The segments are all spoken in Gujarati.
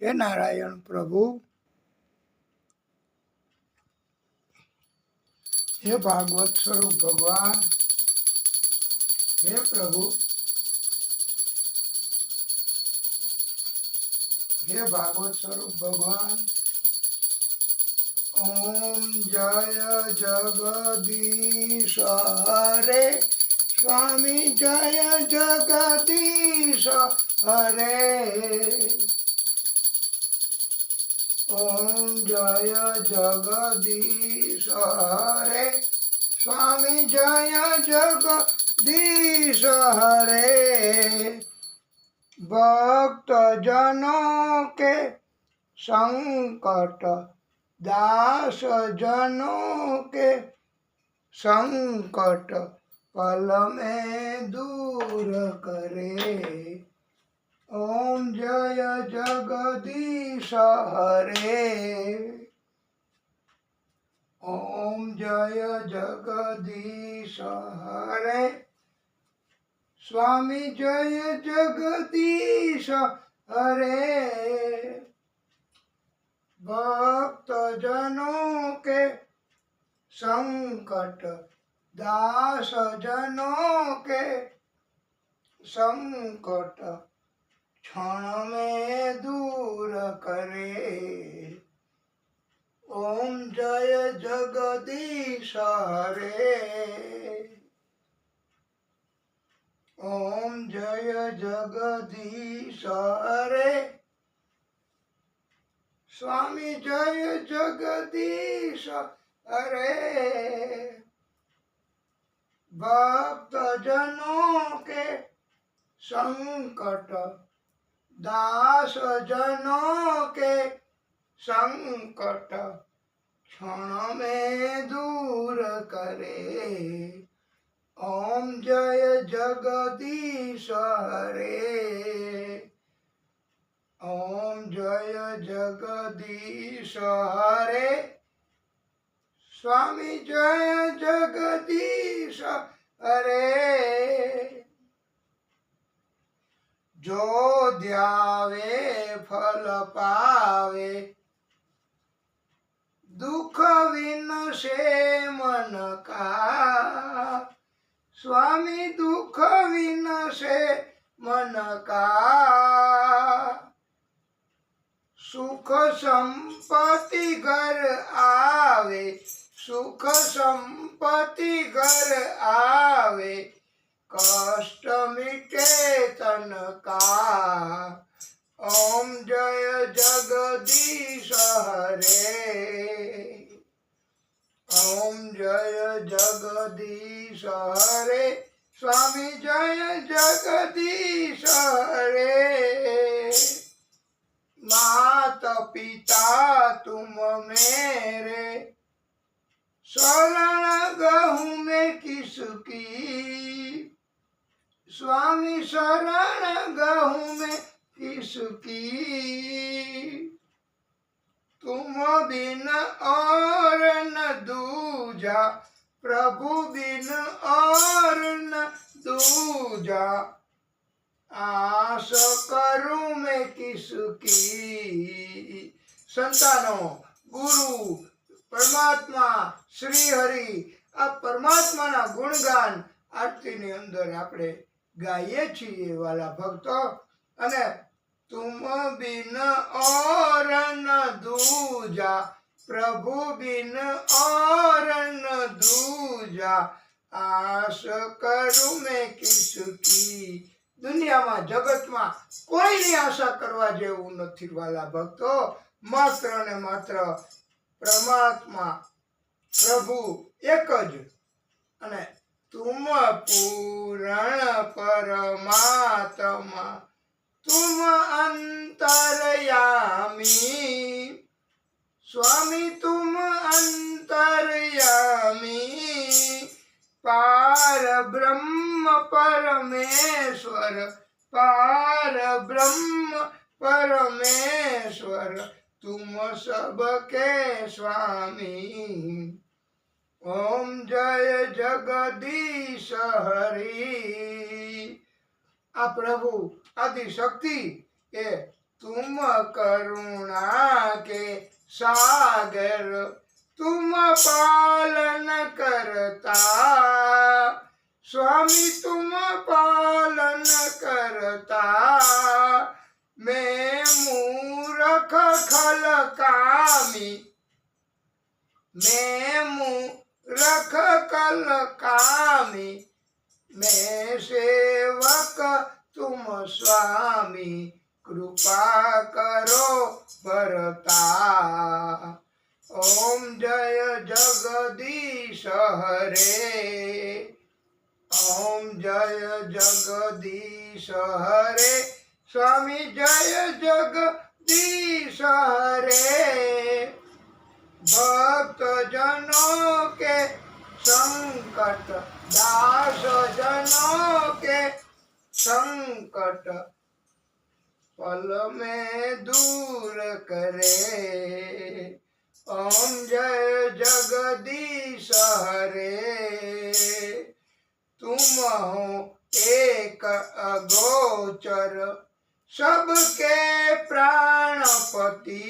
हे नारायण प्रभु, हे भागवत स्वरूप भगवान, हे प्रभु, हे भागवत स्वरूप भगवान। ओम जय जगदीश हरे स्वामी, जय जगदीश हरे। ओम जय जगदीश हरे स्वामी, जय जगदीश हरे। भक्त जनों के संकट, दास जनों के संकट पल में दूर करे। ओम जय जगदीश हरे। ओम जय जगदीश हरे स्वामी, जय जगदीश हरे। भक्त जनों के संकट, दास जनों के संकट क्षण में दूर करे। ओम जय जगदीश हरे। ओम जय जगदीश हरे स्वामी, जय जगदीश हरे। भक्त जनों के संकट, दास जनों के संकट क्षण में दूर करे। ओम जय जगदीश हरे। ओम जय जगदीश हरे स्वामी, जय जगदीश हरे। जो ध्यावे फल पावे, दुख विनशे मन का। स्वामी, दुख विनशे मन का। सुख संपत्ति घर आवे, सुख संपत्ति घर आवे, कष्ट मिटे तन का। ओम जय जगदीश हरे। ओम जय जगदीश हरे स्वामी, जय जगदीश हरे। माता पिता तुम मेरे, शरण गहूँ में किसकी। स्वामी, शरण गहूँ में किसकी। तुम बिन और न दूजा, प्रभु बिन और न दूजा। आस करूं मैं किसकी। संतानों, गुरु परमात्मा श्री हरि आ परमात्माना गुणगान आरतीनी अंदर આપણે ગાઈએ છીએ વાલા ભક્તો। અને तुम बिन और न दूजा, प्रभु बिन और न दूजा। आस करूं मैं किसकी। દુનિયામાં જગતમાં કોઈની આશા કરવા જેવું નથી વાલા ભક્તો। માત્ર ને માત્ર પરમાત્મા પ્રભુ એક જ। અને तुम पूर्ण परमात्मा, तुम अंतर्यामी। स्वामी, तुम अंतर्यामी। पार ब्रह्म परमेश्वर, पार ब्रह्म परमेश्वर, तुम सबके स्वामी। ओम जय जगदीश हरि। आ प्रभु आदि शक्ति ए तुम करुणा के सागर, तुम पालन करता। स्वामी तुम पालन करता। मैं मूर्ख खल कामी, मैं मूर्ख कल कामी, मैं सेवक तुम स्वामी, कृपा करो भरता। ओम जय जगदीश हरे, ओम जय जगदीश हरे, स्वामी जय जगदीश हरे। भक्त जनों के संकट, दास जनों के संकट, पल में दूर करे। ओम जय जगदीश हरे, तुम हो एक अगोचर, सबके प्राणपति।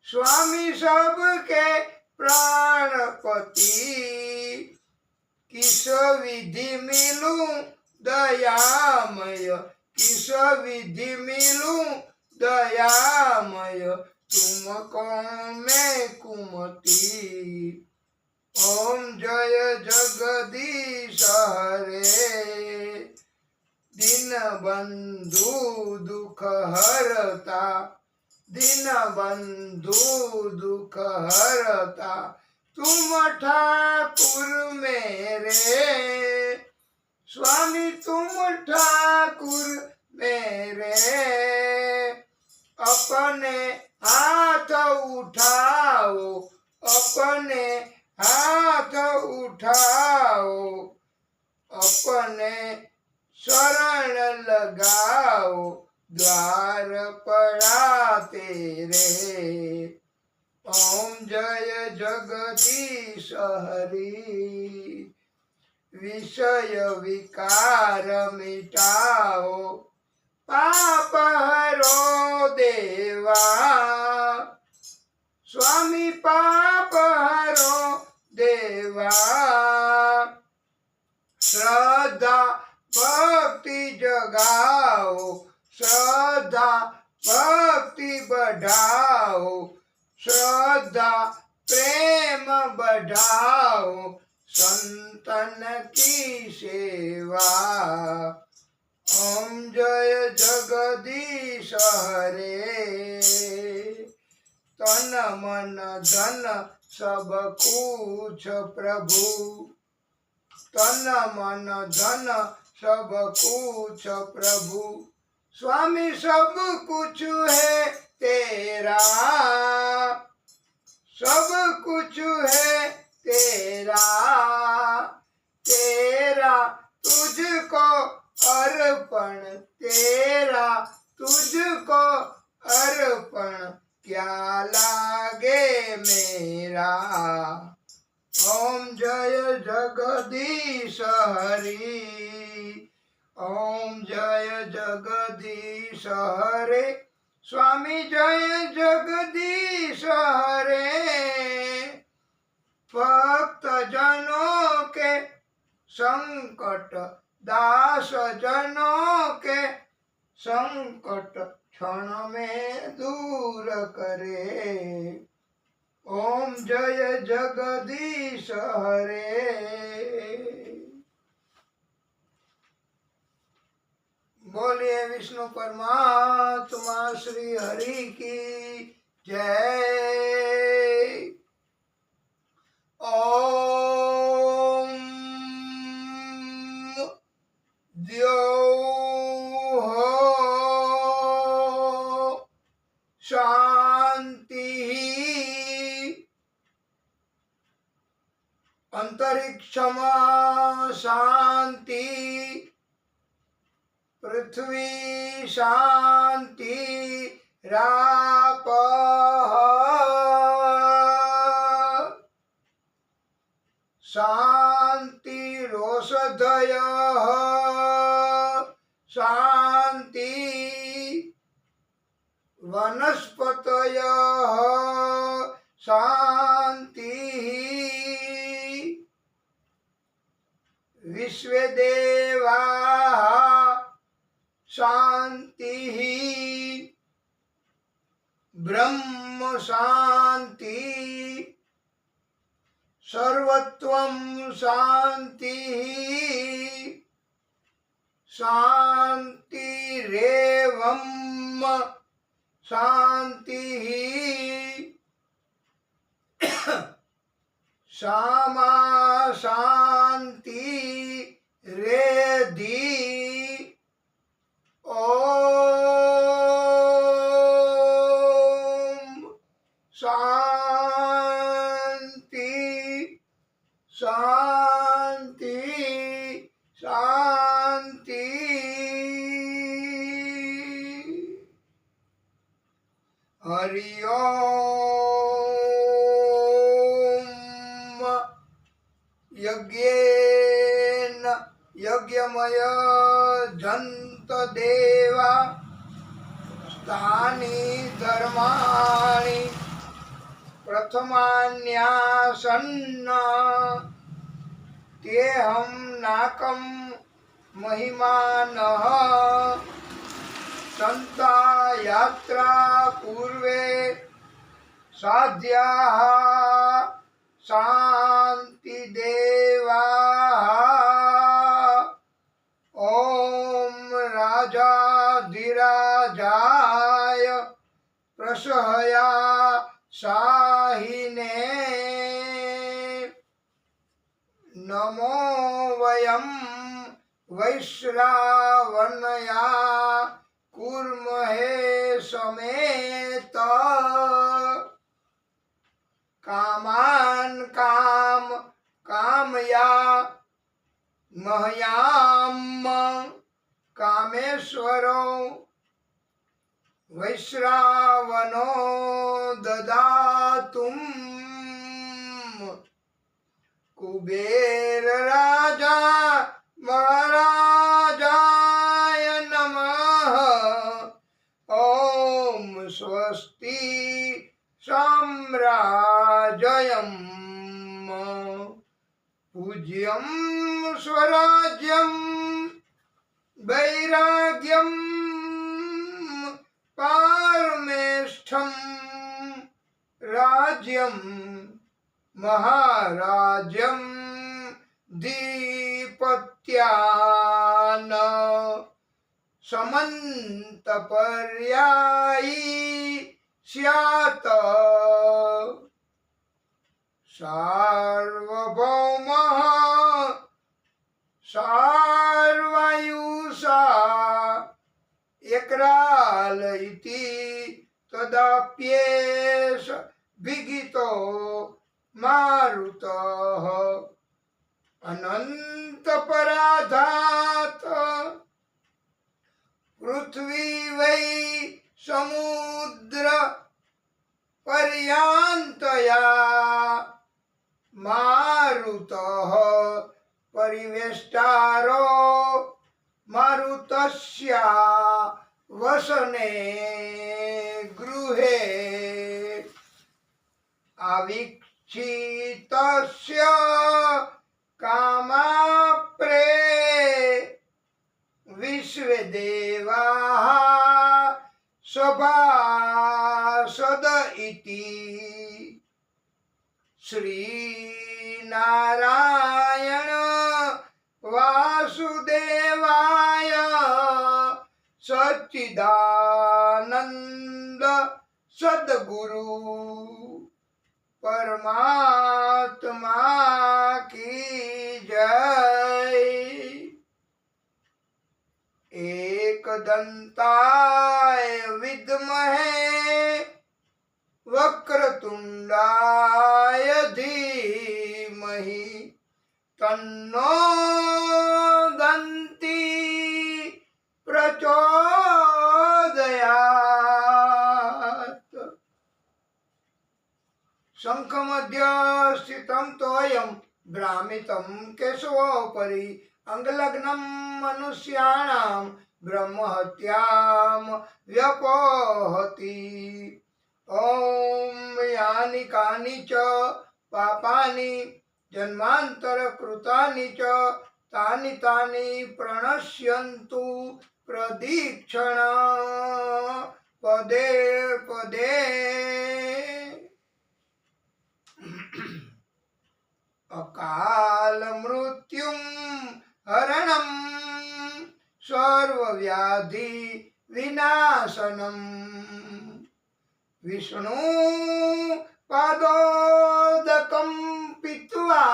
स्वामी सबके प्राणपति, किस विधि मिलूं दयामय, किस विधि मिलूं दयामय, तुमको मैं कुमति। ओम जय जगदीश हरे, दीन बंधु दुख हरता, दीन बंधु दुख हरता, तुम ठाकुर मेरे। स्वामी तुम ठाकुर मेरे, अपने हाथ उठाओ, अपने हाथ उठाओ, अपने शरण लगाओ, द्वार पड़ा तेरे। ओम जय जगदीश हरि, विषय विकार मिटाओ, पाप हरो देवा। स्वामी पाप हरो देवा, श्रद्धा भक्ति जगाओ, श्रद्धा भक्ति बढ़ाओ, श्रद्धा प्रेम बढ़ाओ, संतन की सेवा। ओम जय जगदीश हरे, तन मन धन सब कुछ प्रभु, तन मन धन सब कुछ प्रभु। स्वामी सब कुछ है तेरा, सब कुछ है तेरा, तेरा तुझको अर्पण, तेरा तुझको अर्पण, क्या लागे मेरा। ओम जय जगदीश हरि, ओम जय जगदीश हरे, स्वामी जय जगदीश हरे। भक्त जनों के संकट, दास जनों के संकट, क्षण में दूर करे। ओम जय जगदीश हरे। बोलिए विष्णु परमात्मा श्री हरि की जय। ओम द्यौः शांति, अंतरिक्षमा शांति, पृथ्वी शांति, रापः शांतिरोषधयः शांति, वनस्पतयः शान्तिः विश्वे देवाः शान्तिः ब्रह्म शान्ति सर्वत्वं शान्तिः शान्तिरेवं शान्तिः क्षमा शान्ति रेधि ओम शान्ति शान्ति शान्ति हरि ओम यज्ञेन यज्ञमय जन्त देवा स्थानि धर्माणि प्रथमान्यासन्न तेहं नाकं महिमानः संता यात्रा पूर्वे साध्याः शान्ति देवाः ओम राजाधिराजाय प्रसहया शाहिने नमो वयं वैश्रावणया कुर्महे समेत कामान काम कामया मह्याम कामेश्वरो वैश्रावणो ददातुम् कुबेर राजा महाराजाय नमः ओम स्वस्ति साम्राजयम् पूज्यं स्वराज्यं वैराग्यं पारमेष्ठं राज्यं महाराज्यं दीपत्यान समन्तपर्यायी स्यात् सार्वभौमः सार्वायुषा एकराल इति तदाप्येष विगितो मारुतः अनन्तपराधात् पृथ्वी वै समुद्र पर्यन्तया मारुतः परिवेष्टारो मारुतस्य वसने गृहे अवीक्षितस्य कामाप्रे विश्वदेवाः सभासद इति श्रीनारायण वासुदेवाय सच्चिदानंद सद्गुरु परमात्मा की जय। एकदंताय विद्महे वक्रतुंडाय धीमहि तन्नो दन्ति प्रचोदयात्। शंखमध्ये स्थितं तोयं भ्रामितं केशवोपरि अंगलग्नं मनुष्याणां ब्रह्महत्यां व्यपोहति। ॐ यानि कानि च पापानि जन्मान्तरकृतानि च तानि तानि प्रणश्यन्तु प्रदीक्षण पदे पदे। अकाल मृत्युं हरणं सर्वव्याधि विनाशनम् विष्णु पादोदकं पीत्वा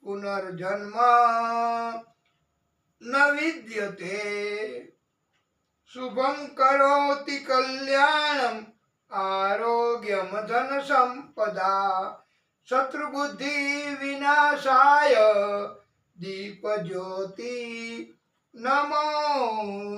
पुनर्जन्म न विद्यते। शुभं करोति कल्याणम् आरोग्यम धन संपदा शत्रुबुद्धि विनाशाय दीप ज्योति नमोस्तुते।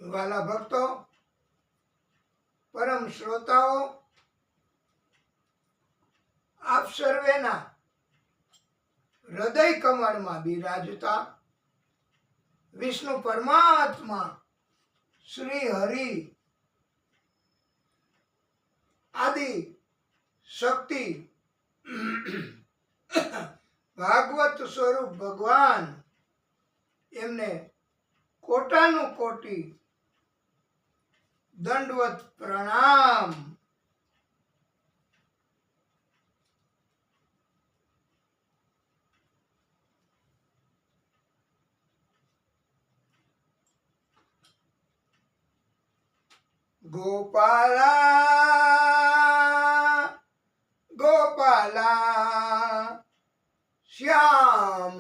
वाला भक्तों, परम श्रोताओ, आप सर्वेना हृदय कमल में बिराजता विष्णु परमात्मा श्री हरि आदि शक्ति भागवत स्वरूप भगवान एमने कोटानु कोटी दंडवत प्रणाम। गोपाला गोपाला श्याम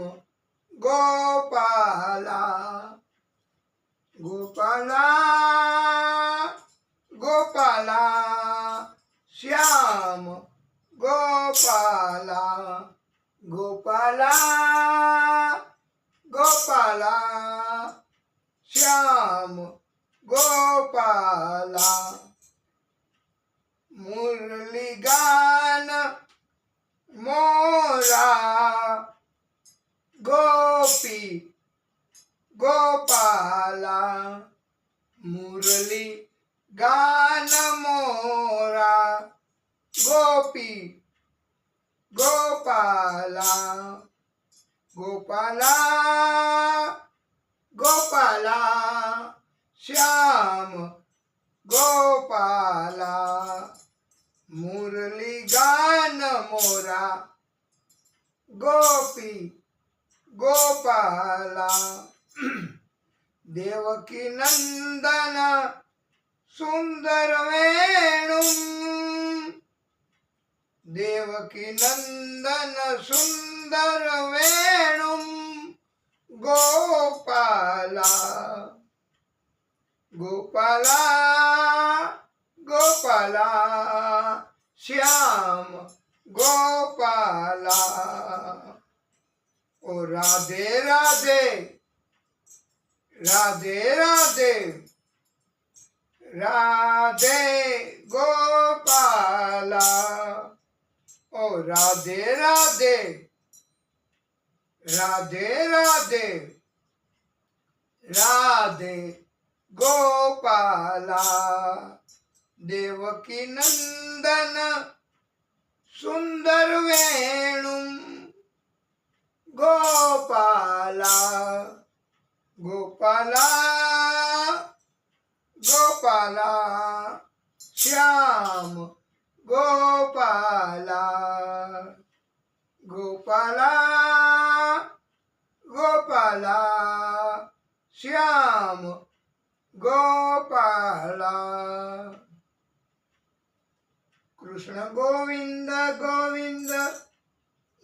गोपाला गोपाला गोपाला श्याम गोपाला गोपाला गोपाला श्याम गोपाला। मुरली गान मोरा गोपी गोपाला मुरली गान मोरा गोपी गोपाला गोपाला गोपाला श्याम गोपाला मुरली गान मोरा गोपी गोपाला। देवकी नंदन सुंदर वेणु देवकी नंदन सुंदर वेणु गोपाला गोपाला गोपाला श्याम गोपाला। ओ राधे राधे राधे राधे राधे गोपाला। ओ राधे राधे राधे राधे राधे गोपाला। देवकी नंदन सुंदर वेणु गोपाला गोपाला गोपाला श्याम गोपाला गोपाला गोपाला श्याम गोपाला। कृष्ण गोविंद गोविंद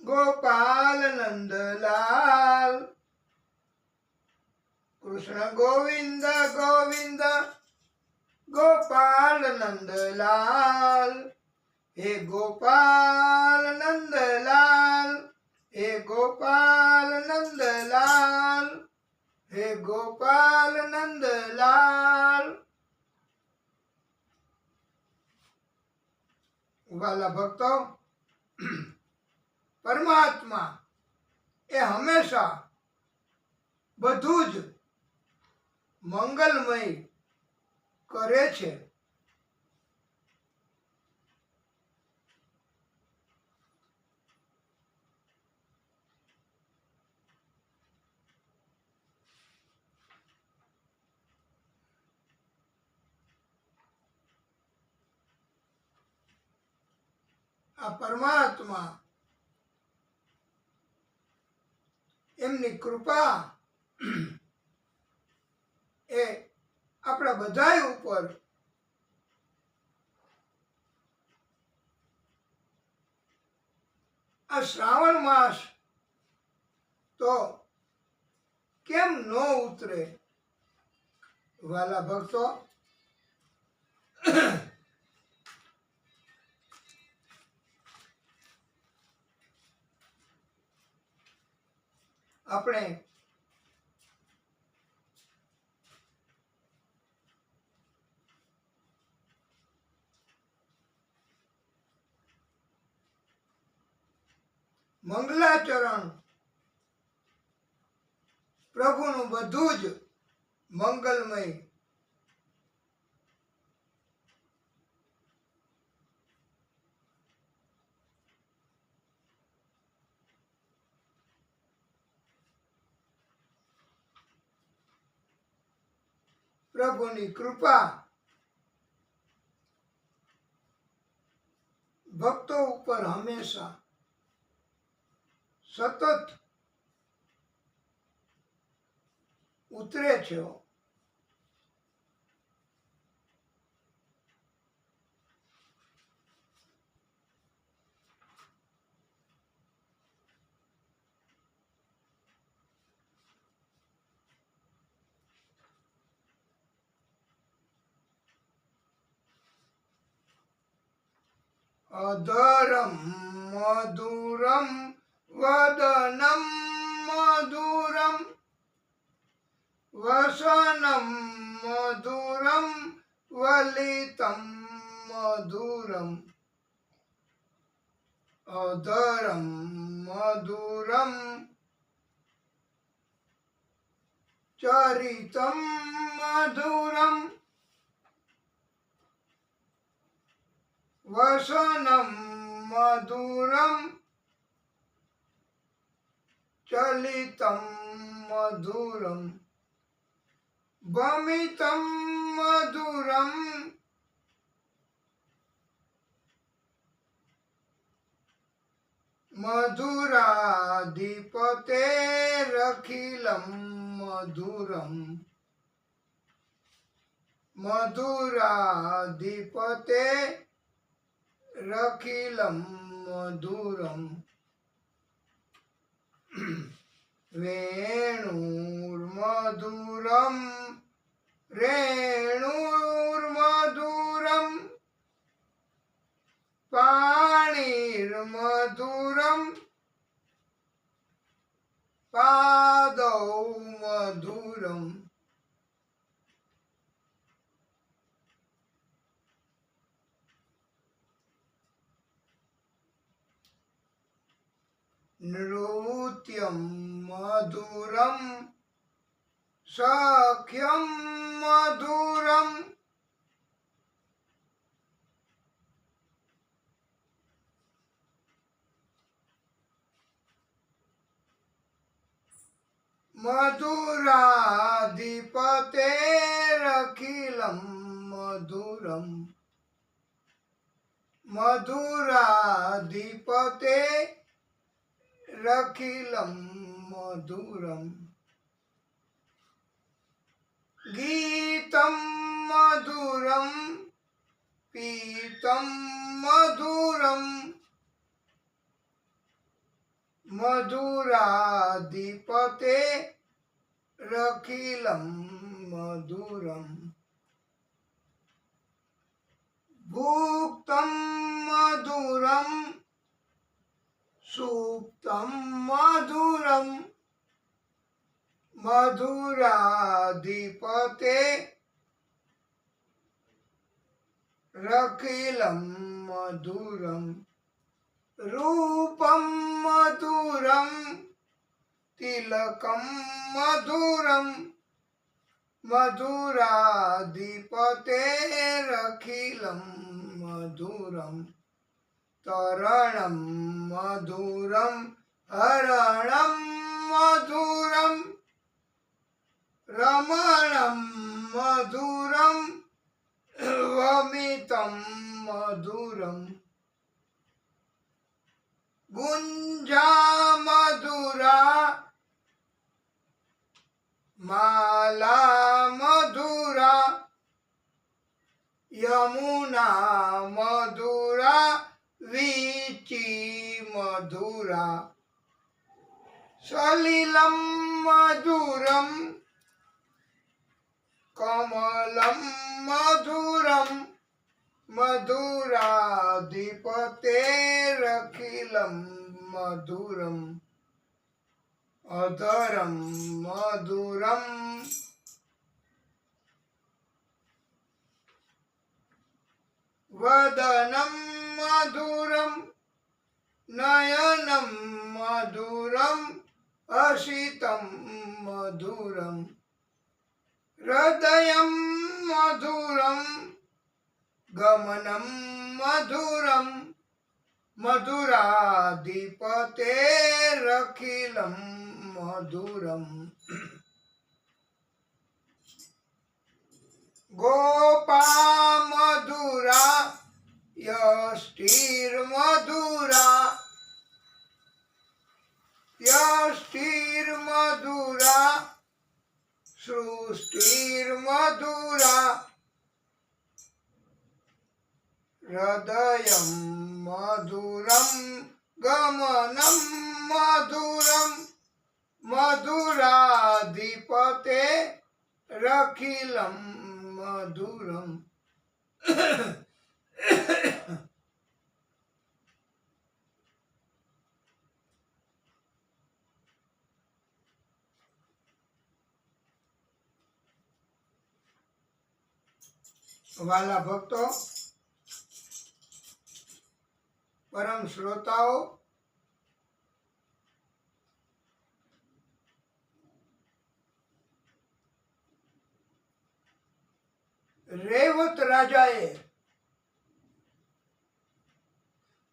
गोपाल नंदलाल कृष्ण गोविंद गोविंद गोपाल नंदलाल। हे गोपाल नंदलाल हे गोपाल नंदलाल હે ગોપાલ નંદલાલ. વાલા ભક્તો, પરમાત્મા એ હંમેશા બધું જ મંગલમય કરે છે. આ પરમાત્મા એમની કૃપા એ આપણા બધાય ઉપર આ શ્રાવણ માસ તો કેમ ન ઉતરે? વાલા ભક્તો, આપણે મંગલાચરણ પ્રભુનું બધું જ મંગલમય પ્રભુની કૃપા ભક્તો ઉપર હંમેશા સતત ઉતરે છે. અધરમ મધુરમ વદનમ મધુરમ વસનમ મધુરમ વલિતમ મધુરમ. અધરમ મધુરમ ચરિતમ મધુરમ વસનમ મધુરમ ચલિતમ મધુરમ ભમિતમ મધુરમ મધુરાધિપતેરખિલમ મધુરમ. મધુરાધિપતેરખિલમ મધુરમ વેણુર્મધુરમ રેણુર્મધુરમ પાણીર્મધુરમ પાદૌ મધુરમ. નૃત્યમ મધુરમ સખ્યમ મધુરમ મધુરાધિપતેરખિલમ મધુરમ. મધુરાધિપતેરખિલમ મધુરમ ગીતમ મધુરમ પીતમ મધુરમ મધુરાધિપતેરખિલમ મધુરમ ભુક્તમ મધુરમ સુપ્તમ મધુરમ મધુરાધિપતે રખિલમ મધુરમ રૂપમ મધુરમ તિલકમ મધુરમ મધુરાધિપતે રખિલમ મધુરમ તરણમ મધુરમ હરણમ મધુરમ રમણમ મધુરમ વમિતમ મધુરમ ગુંજા મધુરા માલા મધુરા યમુના મધુરા વીચી મધુરા સલિલમ મધુરમ કમલમ મધુરમ મધુરાધિપતે રખિલમ મધુરમ અધરમ મધુરમ વદનમ મધુરમ નયનમ મધુરમ અસિતમ મધુરમ હૃદયમ મધુરમ ગમનમ મધુરમ મધુરાધિપતે રખિલમ મધુરમ ગોપા મધુરા યષ્ટિર મધુરા યષ્ટિર મધુરા સૃષ્ટિર મધુરા હૃદયમ મધુરમ ગમનમ મધુરમ મધુરાધિપતે રખિલમ મધુરમ વાલા ભક્તો, પરમ શ્રોતાઓ, રેવત રાજાએ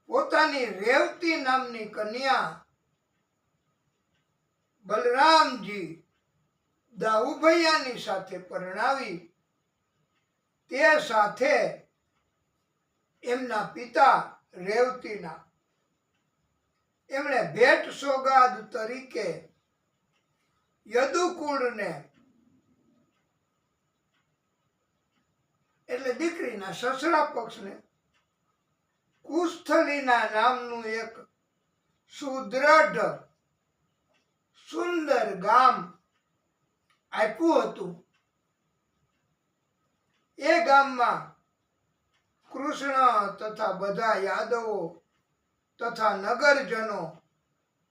પોતાની રેવતી નામની કન્યા બલરામજી દાઉભૈયાની સાથે પરણાવી. તે સાથે એમના પિતા રેવતીના એમણે ભેટ સોગાદ તરીકે યદુકુળને એટલે દીકરીના સસરા પક્ષને કુસ્થલીના નામનું એક સુદ્રઢ સુંદર ગામ આપ્યું હતું. એ ગામમાં કૃષ્ણ તથા બધા યાદવો તથા નગરજનો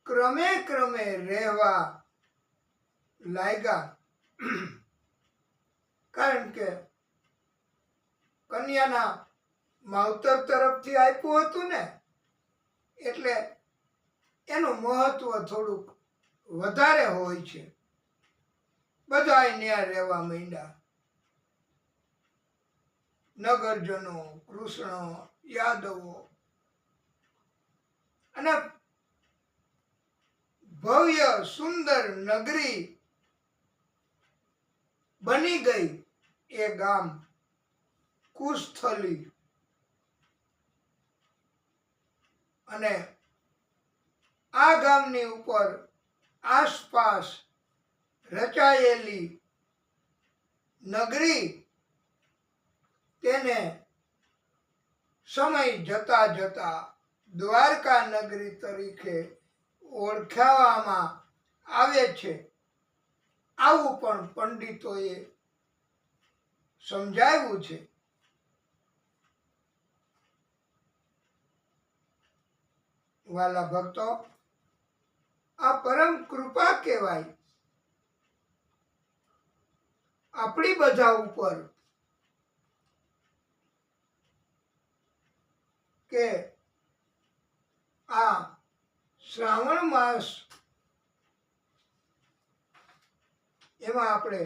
ક્રમે ક્રમે રહેવા લાગ્યા. કારણ કે કન્યાના માવતર તરફથી આપ્યું હતું ને, એટલે એનું મહત્વ થોડુંક વધારે હોય છે. બધાય ત્યાં રહેવા માંડ્યા. નગરજનો, કૃષ્ણ, યાદવો, અને ભવ્ય સુંદર નગરી બની ગઈ એ ગામ કુસ્થલી. અને આ ગામની ઉપર આસપાસ રચાયેલી નગરી તેને સમય જતા જતા દ્વારકા નગરી તરીકે ઓળખાવામાં આવે છે. આવું પણ પંડિતોએ સમજાવ્યું છે. વાલા ભક્તો, આ પરમ કૃપા કહેવાય આપણી બધા ઉપર કે આ શ્રાવણ માસ એમાં આપણે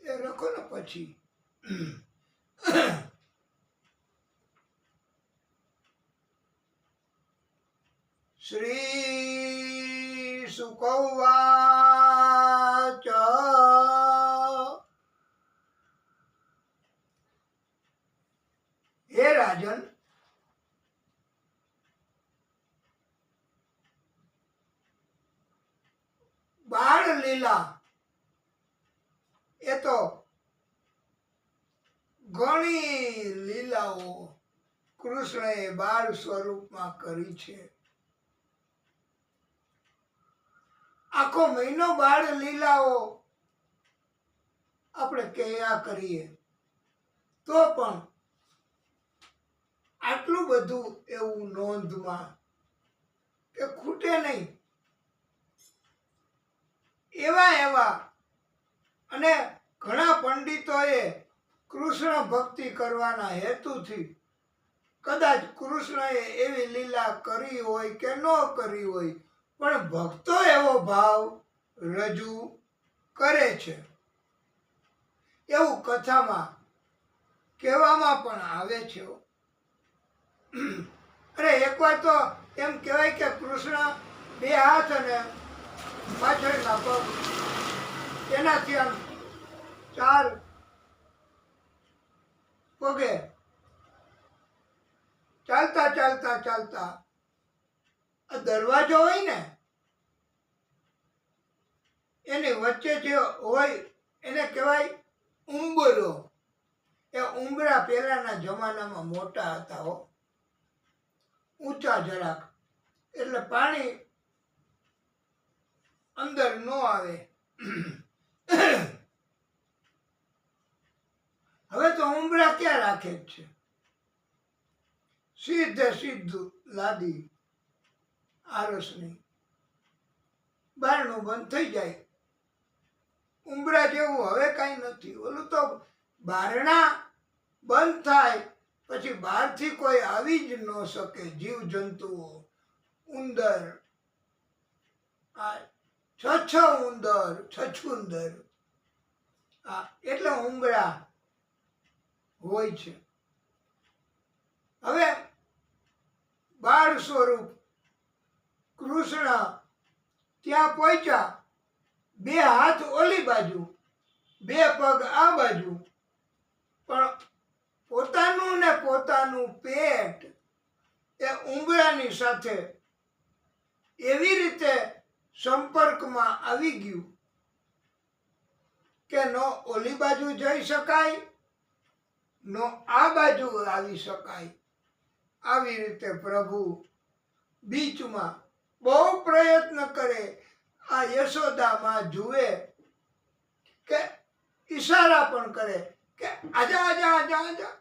એ લખો ને પછી શ્રી શુકવાચ હે રાજન, બાળ લીલા એ તો ઘણી લીલાઓ કૃષ્ણએ બાળ સ્વરૂપમાં કરી છે. આખો મહિનો બાળ લીલાઓ આપણે કયા કરીએ તો પણ આટલું બધું એવું નોંધમાં કે ખૂટે નહીં એવા અને ઘણા પંડિતોએ કૃષ્ણ ભક્તિ કરવાના હેતુથી કદાચ કૃષ્ણએ એવી લીલા કરી હોય કે ન કરી હોય, પણ ભક્તો એવો ભાવ રજૂ કરે છે એવું કથામાં કહેવામાં પણ આવે છે. અરે એકવાર તો એમ કહેવાય કે કૃષ્ણ બે હાથ અને પાછળના પગ એનાથી આમ ચાર પગે ચાલતા ચાલતા ચાલતા દરવાજો હોય ને એની વચ્ચે જે હોય એને કહેવાય ઉંબરો. એ ઉંબરા પહેલાના જમાનામાં મોટા હતા હો, ઊંચા જરાક, એટલે પાણી અંદર ન આવે. હવે તો ઉંબરા ક્યાં રાખે જ છે, સીધું લાદી આરસની બારણું બંધ થઈ જાય. ઉંબરા જેવું હવે કઈ નથી. ઓલું તો બારણા બંધ થાય પછી બહારથી કોઈ આવી જ ન શકે, જીવ જંતુઓ, ઉંદર, છછુંદર, એટલે ઉંબરા હોય છે. હવે બાળ સ્વરૂપ કૃષ્ણ ત્યાં પહોંચ્યા, બે હાથ ઓલી બાજુ, બે પગ આ બાજુ, પણ પોતાનું ને પોતાનું પેટ એ ઉંબરાની સાથે એવી રીતે સંપર્કમાં આવી ગયું કે ન ઓલી બાજુ જઈ શકાય ન આ બાજુ આવી શકાય. આવી રીતે પ્રભુ બીચમાં બહુ પ્રયત્ન કરે. આ યશોદામાં જુએ કે ઈશારા પણ કરે કે આજા આજા આજા આજા,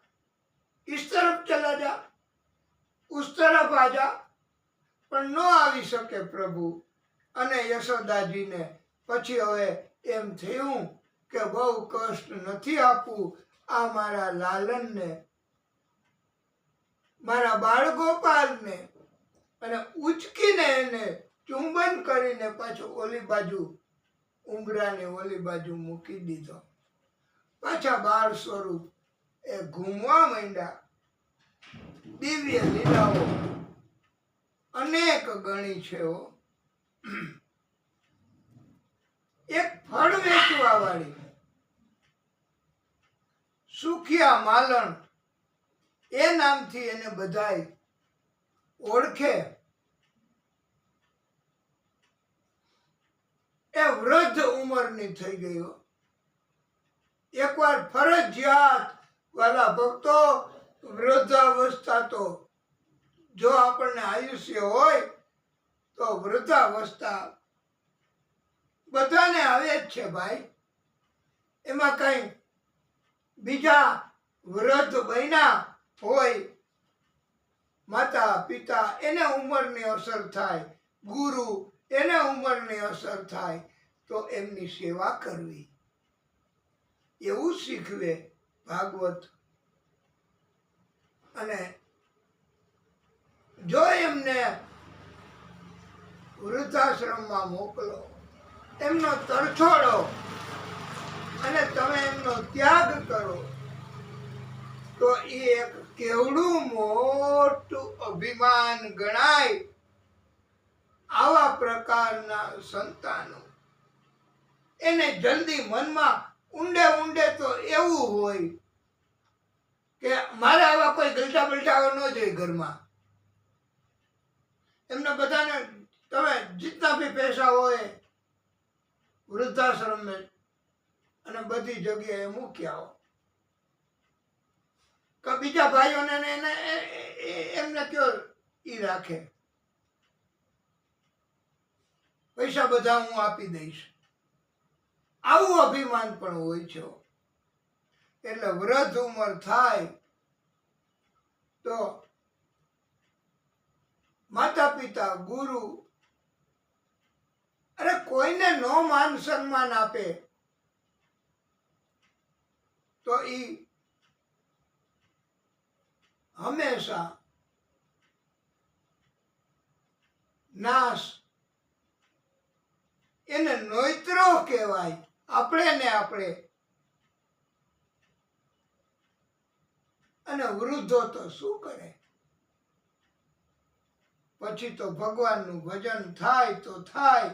इस तरफ चला जा, उस तरफ आजा, પણ ન આવી શકે પ્રભુ. અને યશોદાજીને પછી હવે એમ થયું કે બહુ કષ્ટ નથી આપવું આ મારા લાલનને, મારા બાળ ગોપાલને, અને ઉચકીને એને ચુંબન કરીને પાછું ઓલી બાજુ ઉંબરાને ઓલી બાજુ મૂકી દીધો. પાછા બાળ સ્વરૂપ એ ઘૂમવા માંડ્યા. દિવ્ય લીલાઓ અનેક ગણી છે. એક ફળ વેચવા વાળી સુખિયા માલણ એ નામથી એને બધાય ઓળખે. એ વૃદ્ધ ઉંમરની થઈ ગયો. એકવાર ફરજિયાત વાલા ભક્તો, વૃદ્ધાવસ્થા તો જો આપણને આયુષ્ય હોય તો વૃદ્ધાવસ્થા બધાને આવે જ છે ભાઈ. એમાં કઈ બીજા વૃદ્ધ બન્યા હોય, માતા પિતા એને ઉંમરની અસર થાય, ગુરુ એને ઉંમરની અસર થાય, તો એમની સેવા કરવી, એવું શીખવે ભાગવત. અને જો એમને વૃદ્ધાશ્રમમાં મોકલો, એમનો તરછોડો અને તમે એમનો ત્યાગ કરો, તો એ એક કેવડું મોટું અભિમાન ગણાય. આવા પ્રકારના સંતાનો એને જલ્દી મનમાં ઊંડે ઊંડે તો એવું હોય કે મારે આવા કોઈ ગલટા બલટા ન જોઈએ ઘરમાં. એમને બધાને તમે જીતના ભી પૈસા હોય વૃદ્ધાશ્રમ અને બધી જગ્યાએ મૂક્યા હો, કે બીજા ભાઈઓને એમને કયો ઈ રાખે, પૈસા બધા હું આપી દઈશ. આવું અભિમાન પણ હોય છે. એટલે વૃદ્ધ ઉંમર થાય તો માતા પિતા, ગુરુ, અરે કોઈને નો માન સન્માન આપે તો ઈ હંમેશા નાશ. એને નોતરો કહેવાય. આપણે અને વૃદ્ધો તો શું કરે? પછી તો ભગવાનનું ભજન થાય તો થાય,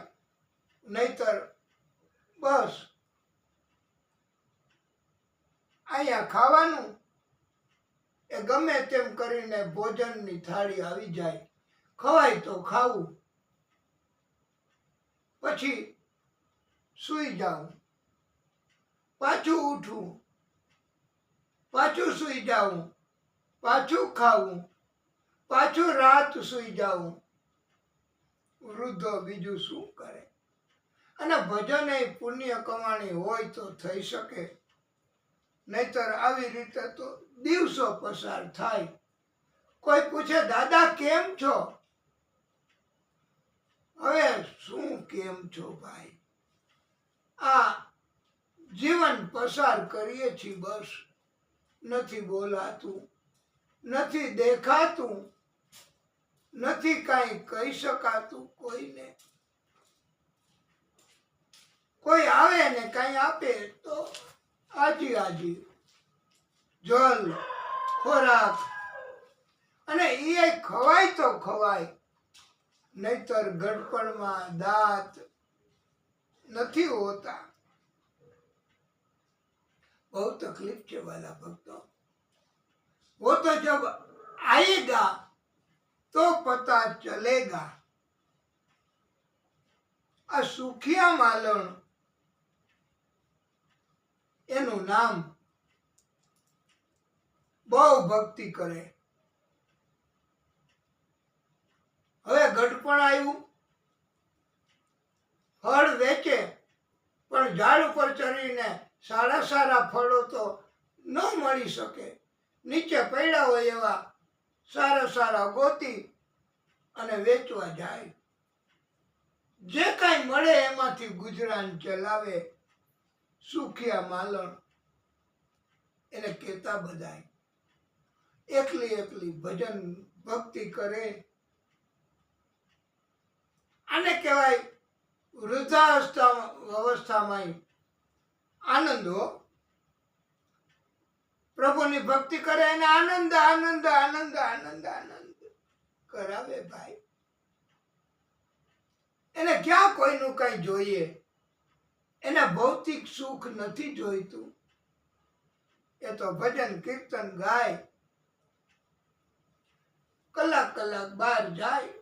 નહીતર બસ અહીંયા ખાવાનું એ ગમે તેમ કરીને ભોજનની થાળી આવી જાય, ખવાય તો ખાવું, પછી સૂઈ જાઉં, પાછું ઉઠવું, પાછું સૂઈ જાઉં, પાછું ખાવું, પાછું રાત સૂઈ જાઉં. વૃદ્ધો બીજું શું કરે? અને ભજન એ પુણ્ય કમાણી હોય તો થઈ શકે, નહીતર આવી રીતે તો દિવસો પસાર થાય. કોઈ પૂછે દાદા કેમ છો? હવે શું કેમ છો ભાઈ? આ જીવન પસાર કરીએ છીએ બસ. નથી બોલાતું, નથી દેખાતું, નથી કાંઈ કહી શકાતું કોઈને. કોઈ આવે ને કાંઈ આપે તો આજી જલ, ખોરાક, અને એ ખવાય તો ખવાય, નહીતર ગડપણમાં દાંત નથી હોતા. બહુ તકલીફ છે વાલા ભક્તો. वो तो जब आएगा तो पता चलेगा. આ સુખિયા માલણ એનું નામ, બહુ ભક્તિ કરે. હવે ગઢપણ આવ્યું, ફળ વેચે, પણ ઝાડ ઉપર ચડીને સારા ફળો તો ન મળી શકે. નીચે પડ્યા હોય એવા સારા ગોતી અને વેચવા જાય. જે કાંઈ મળે એમાંથી ગુજરાન ચલાવે. સુખિયા માલણ એને કહેતા બધાય. એકલી ભજન ભક્તિ કરે. આને કહેવાય વૃદ્ધાવસ્થામાં આનંદ હો. પ્રભુની ભક્તિ કરે એને આનંદ કરાવે ભાઈ. એને ક્યાં કોઈનું કઈ જોઈએ? એને ભૌતિક સુખ નથી જોઈતું. એ તો ભજન કીર્તન ગાય, કલાક બહાર જાય,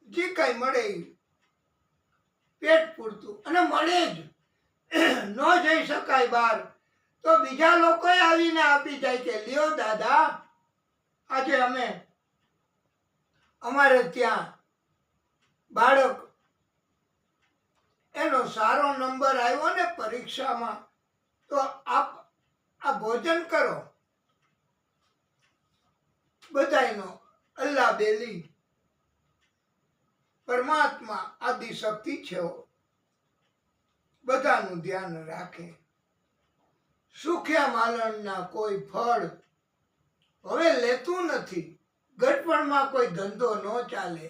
જે કઈ મળે પેટ પૂરતું. અને મળે જ, ન જઈ શકાય બહાર તો બીજા લોકો આવીને આપી જાય કે લ્યો દાદા, આજે અમારે ત્યાં બાળક એનો સારો નંબર આવ્યો ને પરીક્ષામાં, તો આપ આ ભોજન કરો. બધાયનો અલ્લાહ બેલી પરમાત્મા આદિ શક્તિ છે. બધાનું ધ્યાન રાખે. સુખ્યા માલણના કોઈ ફળ હવે લેતું નથી. ગટપણમાં કોઈ ધંધો ન ચાલે.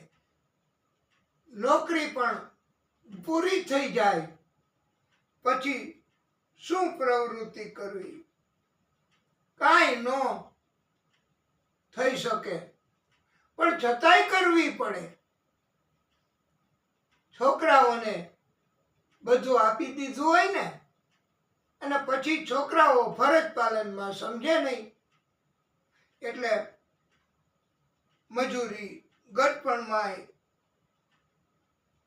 નોકરી પણ પૂરી થઈ જાય પછી શું પ્રવૃત્તિ કરવી? કાંઈ ન થઈ શકે, પણ છતાંય કરવી પડે. છોકરાઓને બધું આપી દીધું હોય ને, અને પછી છોકરાઓ ફરજ પાલનમાં સમજે નહીં, એટલે મજૂરી ગટપણમાં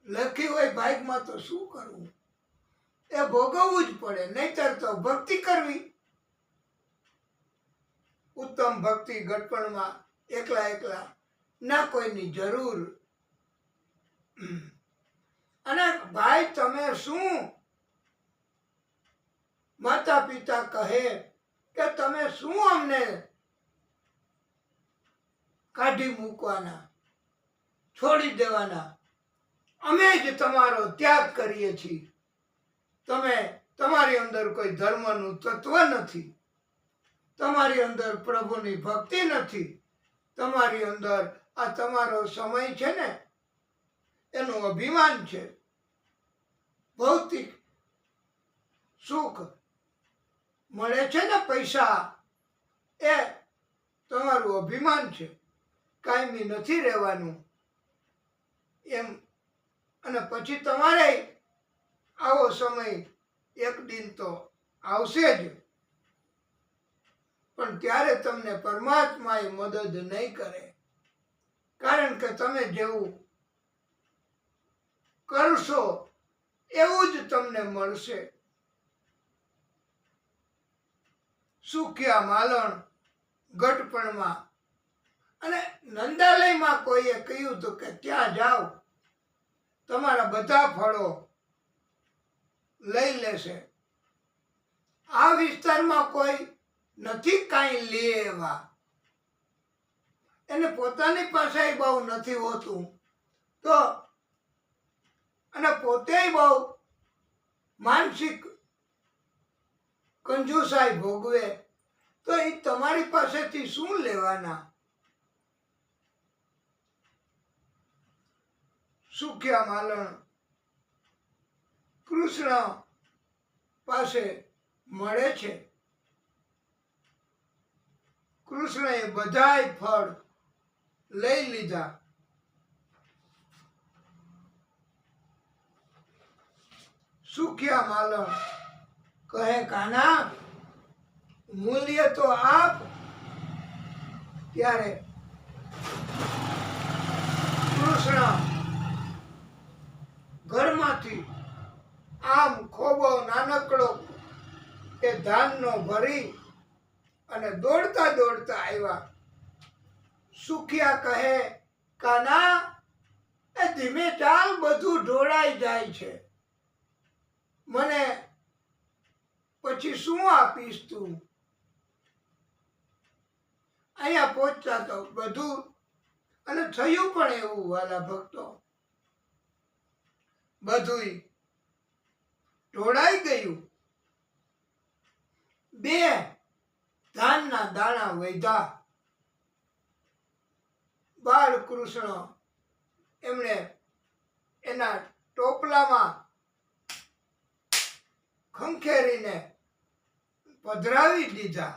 લખી હોય ભાગમાં તો શું કરવું? એ ભોગવવું જ પડે, નહીતર તો ભક્તિ કરવી. ઉત્તમ ભક્તિ ગટપણમાં એકલા એકલા, ના કોઈની જરૂર. અને ભાઈ તમે શું? માતા પિતા કહે કે તમે શું અમને કાઢી મૂકવાના, છોડી દેવાના? અમે જ તમારો ત્યાગ કરીએ છીએ. તમારી અંદર કોઈ ધર્મનું તત્વ નથી, તમારી અંદર પ્રભુની ભક્તિ નથી, તમારી અંદર આ તમારો સમય છે ને એનું અભિમાન છે. ભૌતિક સુખ મળે છે ને પૈસા, એ તમારું અભિમાન છે. કાયમી નથી રહેવાનું એમ. અને પછી તમારે આવો સમય એક દિન તો આવશે જ, પણ ત્યારે તમને પરમાત્માએ મદદ નહીં કરે. કારણ કે તમે જેવું કરશો એવું જ તમને મળશે. સુખ્યા માલણ ગટપણમાં. અને નંદાલયમાં કોઈએ કહ્યું હતું કે ત્યાં જાઓ, તમારા બધા ફળો લઈ લેશે. આ વિસ્તારમાં કોઈ નથી કાંઈ લે એવા, એને પોતાની પાસે બહુ નથી હોતું, તો અને પોતે બહુ માનસિક કંજુસાઈ ભોગવે, તો એ તમારી પાસેથી શું લેવાના? સુખ્યા માલણ કૃષ્ણ પાસે મળે છે. કૃષ્ણએ બધાય ફળ લઈ લીધા. સુખ્યા માલણ કહે, કાના મૂલ્ય તો આપ. ત્યારે કૃષ્ણ ઘરમાંથી આમ ખોબો નાનકડો એ ધાનનો ભરી અને દોડતા દોડતા આવ્યા. સુખ્યા કહે, કાના એ ધીમે ચાલ, બધું ઢોળાઈ જાય છે. મને પછી શું આપીશ તું? અહીંયા પહોંચતા તો બધું, અને થયું પણ એવું વાલા ભક્તો, બધુંય ઢોળાઈ ગયું. 2 ધાનના દાણા વધ્યા. બાળકૃષ્ણ એમણે એના ટોપલામાં ખંખેરીને પધરાવી દીધા.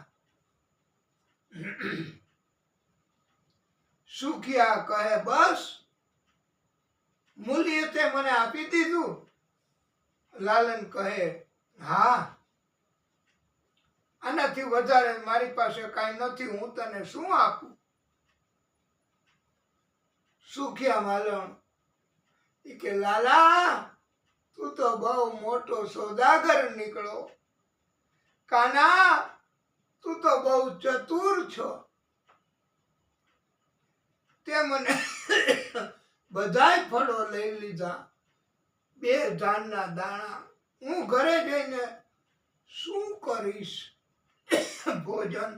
સુખ્યા કહે, બસ મૂલ્ય તે મને આપી દીધું? લાલન કહે, હા, આનાથી વધારે મારી પાસે કાંઈ નથી, હું તને શું આપું? સુખ્યા માલણ કે, લાલા તું તો બહુ મોટો સોદાગર નીકળો. કાના તું તો બહુ ચતુર છો. તે મને બધાય ફળો લઈ લીધા, 2 ધાનના દાણા. હું ઘરે જઈને શું કરીશ ભોજન?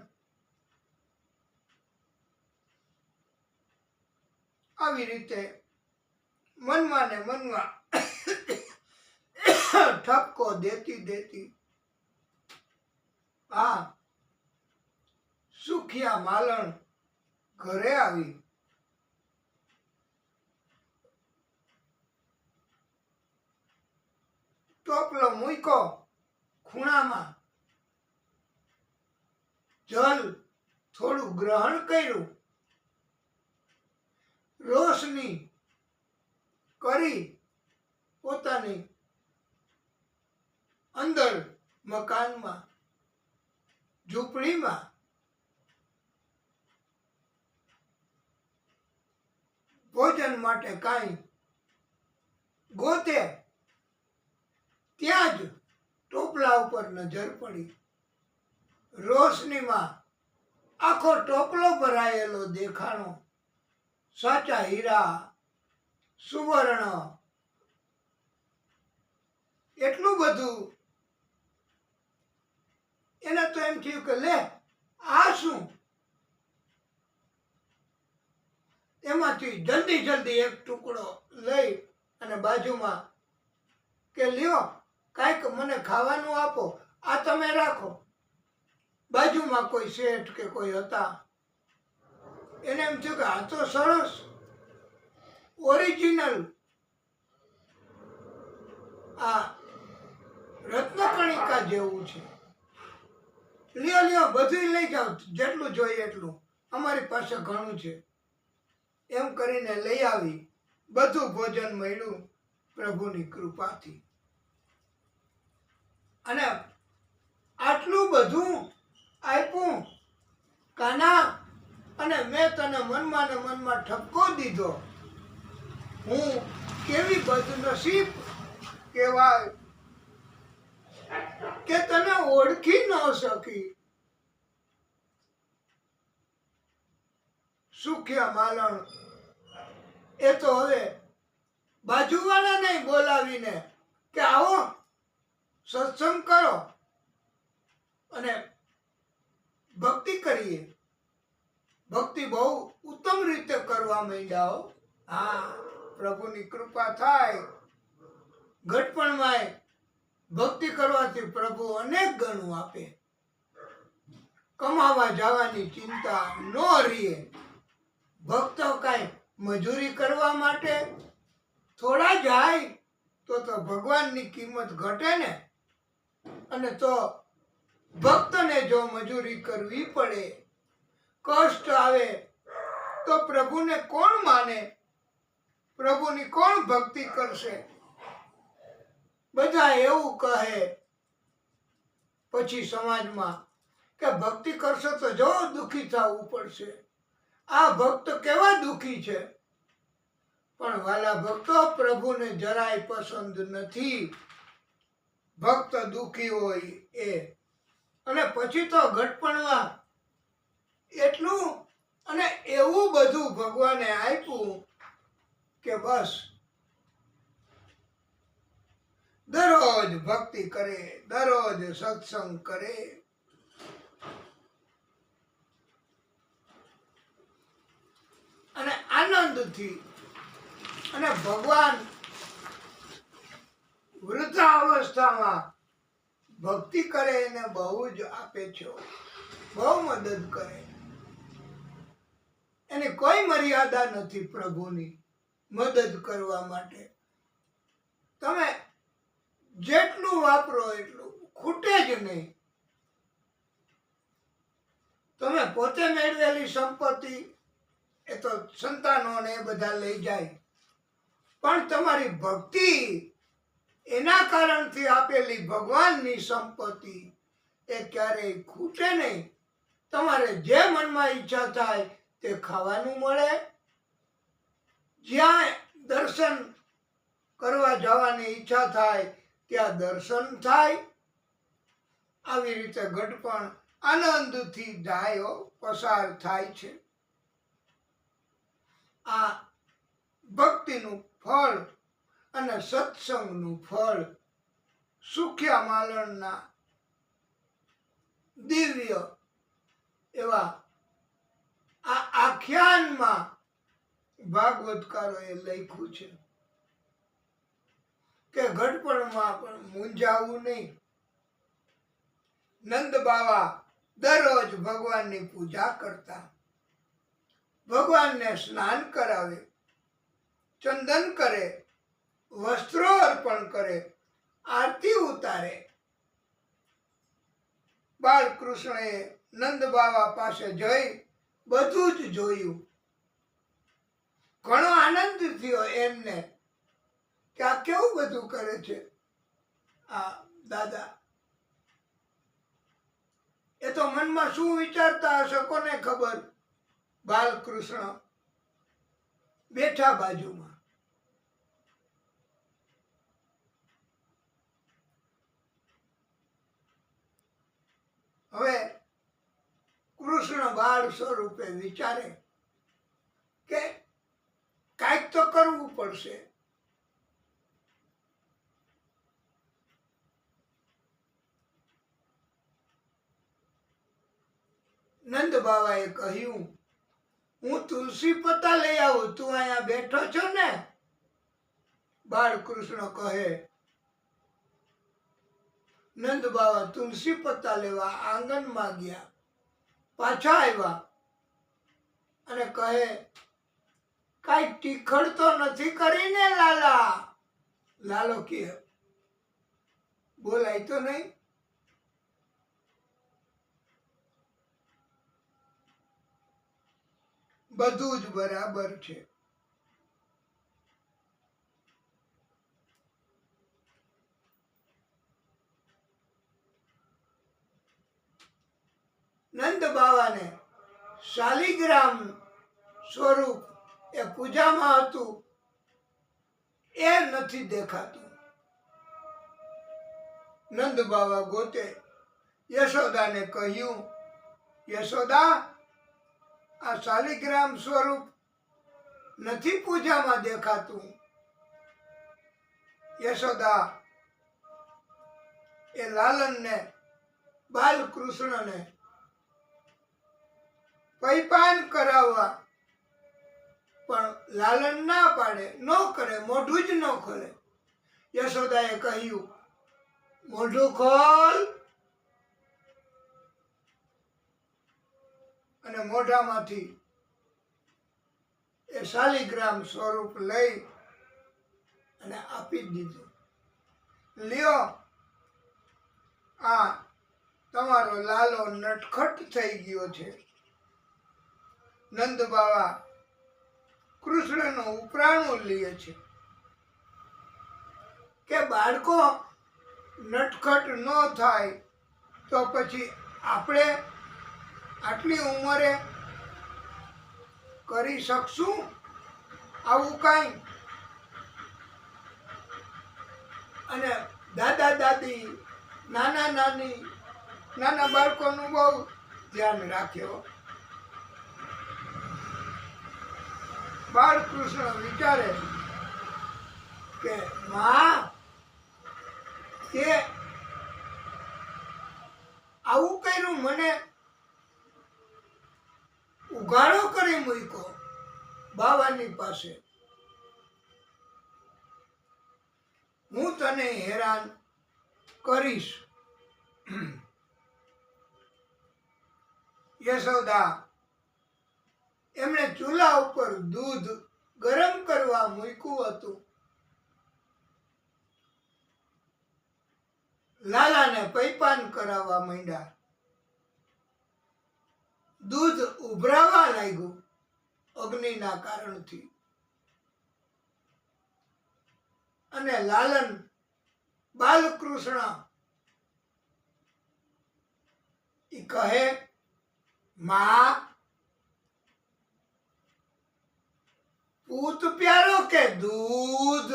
આવી રીતે મનમાં ને મનમાં ઠપકો દેતી દેતી આ સુખિયા માલણ ઘરે આવી. ટોપલો મૂક્યો ખૂણામાં, જલ થોડું ગ્રહણ કર્યું, રોશની કરી પોતાની અંદર મકાનમાં ઝૂંપડીમાં ભોજન માટે કાંઈ ગોતે ત્યાં જ ટોપલા ઉપર નજર પડી. રોશનીમાં આખો ટોપલો ભરાયેલો દેખાણો. સાચા હીરા, સુવર્ણ, એટલું બધું. એને તો એમ થયું કે લે આ શું? એમાંથી જલ્દી જલ્દી એક ટુકડો લઈ અને બાજુમાં કે લ્યો કાંઈક મને ખાવાનું આપો, આ તમે રાખો. બાજુમાં કોઈ શેઠ કે કોઈ હતા. એને એમ થયું કે આ તો સરસ ઓરિજિનલ આ રત્નકણિકા જેવું છે. લ્યો લ્યો બધું લઈ જાઓ, જેટલું જોઈએ એટલું, અમારી પાસે ઘણું છે. એમ કરીને લઈ આવી. બધું ભોજન મળ્યું પ્રભુની કૃપાથી. અને આટલું બધું આપ્યું કાના, અને મેં તને મનમાં ને મનમાં ઠપકો દીધો. હું કેવી બદનસીબ કહેવાય કે તને ઓળખી ન શકી. સુખ્યા માલણ એ તો હવે બાજુવાળાને બોલાવીને કે આવો સત્સંગ કરો અને ભક્તિ કરીએ. ભક્તિ બહુ ઉત્તમ રીતે કરવા માંડ્યા હો. હા, પ્રભુની કૃપા થાય. ઘટપણમાં ભક્તિ કરવાથી પ્રભુ અનેક ગણું આપે. કમાવા જવાની ચિંતા ન રહીએ. ભક્તો કાંઈ મજૂરી કરવા માટે થોડા જાય તો ભગવાનની કિંમત ઘટે ને. અને તો ભક્તને જો મજૂરી કરવી પડે, કષ્ટ આવે તો પ્રભુને કોણ માને? પ્રભુની કોણ ભક્તિ કરશે? બધા એવું કહે પછી સમાજમાં કે ભક્તિ કરશો તો જો દુઃખી થવું પડશે. આ ભક્ત કેવા દુઃખી છે. પણ વાલા ભક્તો, પ્રભુને જરાય પસંદ નથી ભક્ત દુઃખી હોય એ. અને પછી તો ઘટપણમાં એટલું અને એવું બધું ભગવાને આપ્યું કે બસ દરરોજ ભક્તિ કરે, દરરોજ સત્સંગ કરે. અને આનંદથી. અને ભગવાન વૃદ્ધાવસ્થામાં ભક્તિ કરે એને બહુ જ આપે છે, બહુ મદદ કરે. એની કોઈ મર્યાદા નથી પ્રભુની મદદ કરવા માટે. તમે જેટલું વાપરો એટલું, ખૂટે જ નહીં. તમે પોતે મેળવેલી સંપત્તિ એ તો સંતાનોને એ બધા લઈ જાય, પણ તમારી ભક્તિ, એના કારણથી આપેલી ભગવાનની સંપત્તિ એ ક્યારેય ખૂટે નહીં. તમારે જે મનમાં ઈચ્છા થાય તે ખાવાનું મળે, જ્યાં દર્શન કરવા જવાની ઈચ્છા થાય ત્યાં દર્શન થાય. આવી રીતે ઘટપણ આનંદથી જાય, પસાર થાય છે. આ ભક્તિનું ફળ અને સત્સંગનું ફળ સુખ્યા માલણના દિવ્ય એવા આ આખ્યાનમાં ભાગવતકારોએ લખ્યું છે. કે ઘડપણમાં પણ મૂંઝાવું નહીં. નંદ બાવા દરરોજ ભગવાનની પૂજા કરતા, ભગવાનને સ્નાન કરાવે, ચંદન કરે, વસ્ત્રો અર્પણ કરે, આરતી ઉતારે. બાળકૃષ્ણએ નંદ બાવા પાસે જઈ બધું જ જોયું. ઘણો આનંદ થયો એમને કે આ કેવું બધું કરે છે આ દાદા. એ તો મનમાં શું વિચારતા હશે કોને ખબર. બાલકૃષ્ણ બેઠા બાજુમાં. હવે કૃષ્ણ બાળ સ્વરૂપે વિચારે કે કાંઈક તો કરવું પડશે. નંદ બાવાએ કહ્યું, હું તુલસી પત્તા લઈ આવું, તું અહીંયા બેઠો છો ને? બાળકૃષ્ણ કહે. નંદ બાવા તુલસી પત્તા લેવા આંગણમાં ગયા, પાછા આવ્યા અને કહે, કાંઈ ટીખળ તો નથી કરીને લાલા? લાલો કે બોલાય તો નહીં. બધું જ બરાબર છે. નંદ બાવાને શાલિગ્રામ સ્વરૂપ એ પૂજામાં હતું એ નથી દેખાતું. નંદ બાવા ગોતે યશોદાને કહ્યું, યશોદા, આ શાલિગ્રામ સ્વરૂપ નથી પૂજામાં દેખાતું. યશોદા એ લાલનને બાલકૃષ્ણને પૈપાન કરાવવા પણ લાલન ના પાડે, ન કરે, મોઢું જ ન ખોલે. યશોદાએ કહ્યું, મોઢું ખોલ. અને મોઢામાંથી એ શાલિગ્રામ સ્વરૂપ લઈ અને આપી દીધું. લ્યો, આ તમારો લાલો નટખટ થઈ ગયો છે. નંદ બાવા કૃષ્ણનું ઉપરાણું લે છે કે બાળકો નટખટ ન થાય તો પછી આપણે આટલી ઉંમરે કરી શકશું આવું કાંઈ? અને દાદા દાદી, નાના નાની, નાના બાળકોનું બહુ ધ્યાન રાખ્યો. બાળકૃષ્ણ વિચારે કે માં, કે આવું કર્યું, મને ઉઘાડો કરી મૂક્યો બાવાની પાસે. હું તને હેરાન કરીશ. યશોદા એમણે ચૂલા ઉપર દૂધ ગરમ કરવા મૂક્યું હતું. લાલાને પૈપાન કરાવવા માંડ્યા. દૂધ ઉભરાવા લાગ્યું અગ્નિના કારણથી. અને લાલન બાલકૃષ્ણ ઈ કહે, માં, પૂત પ્યારો કે દૂધ?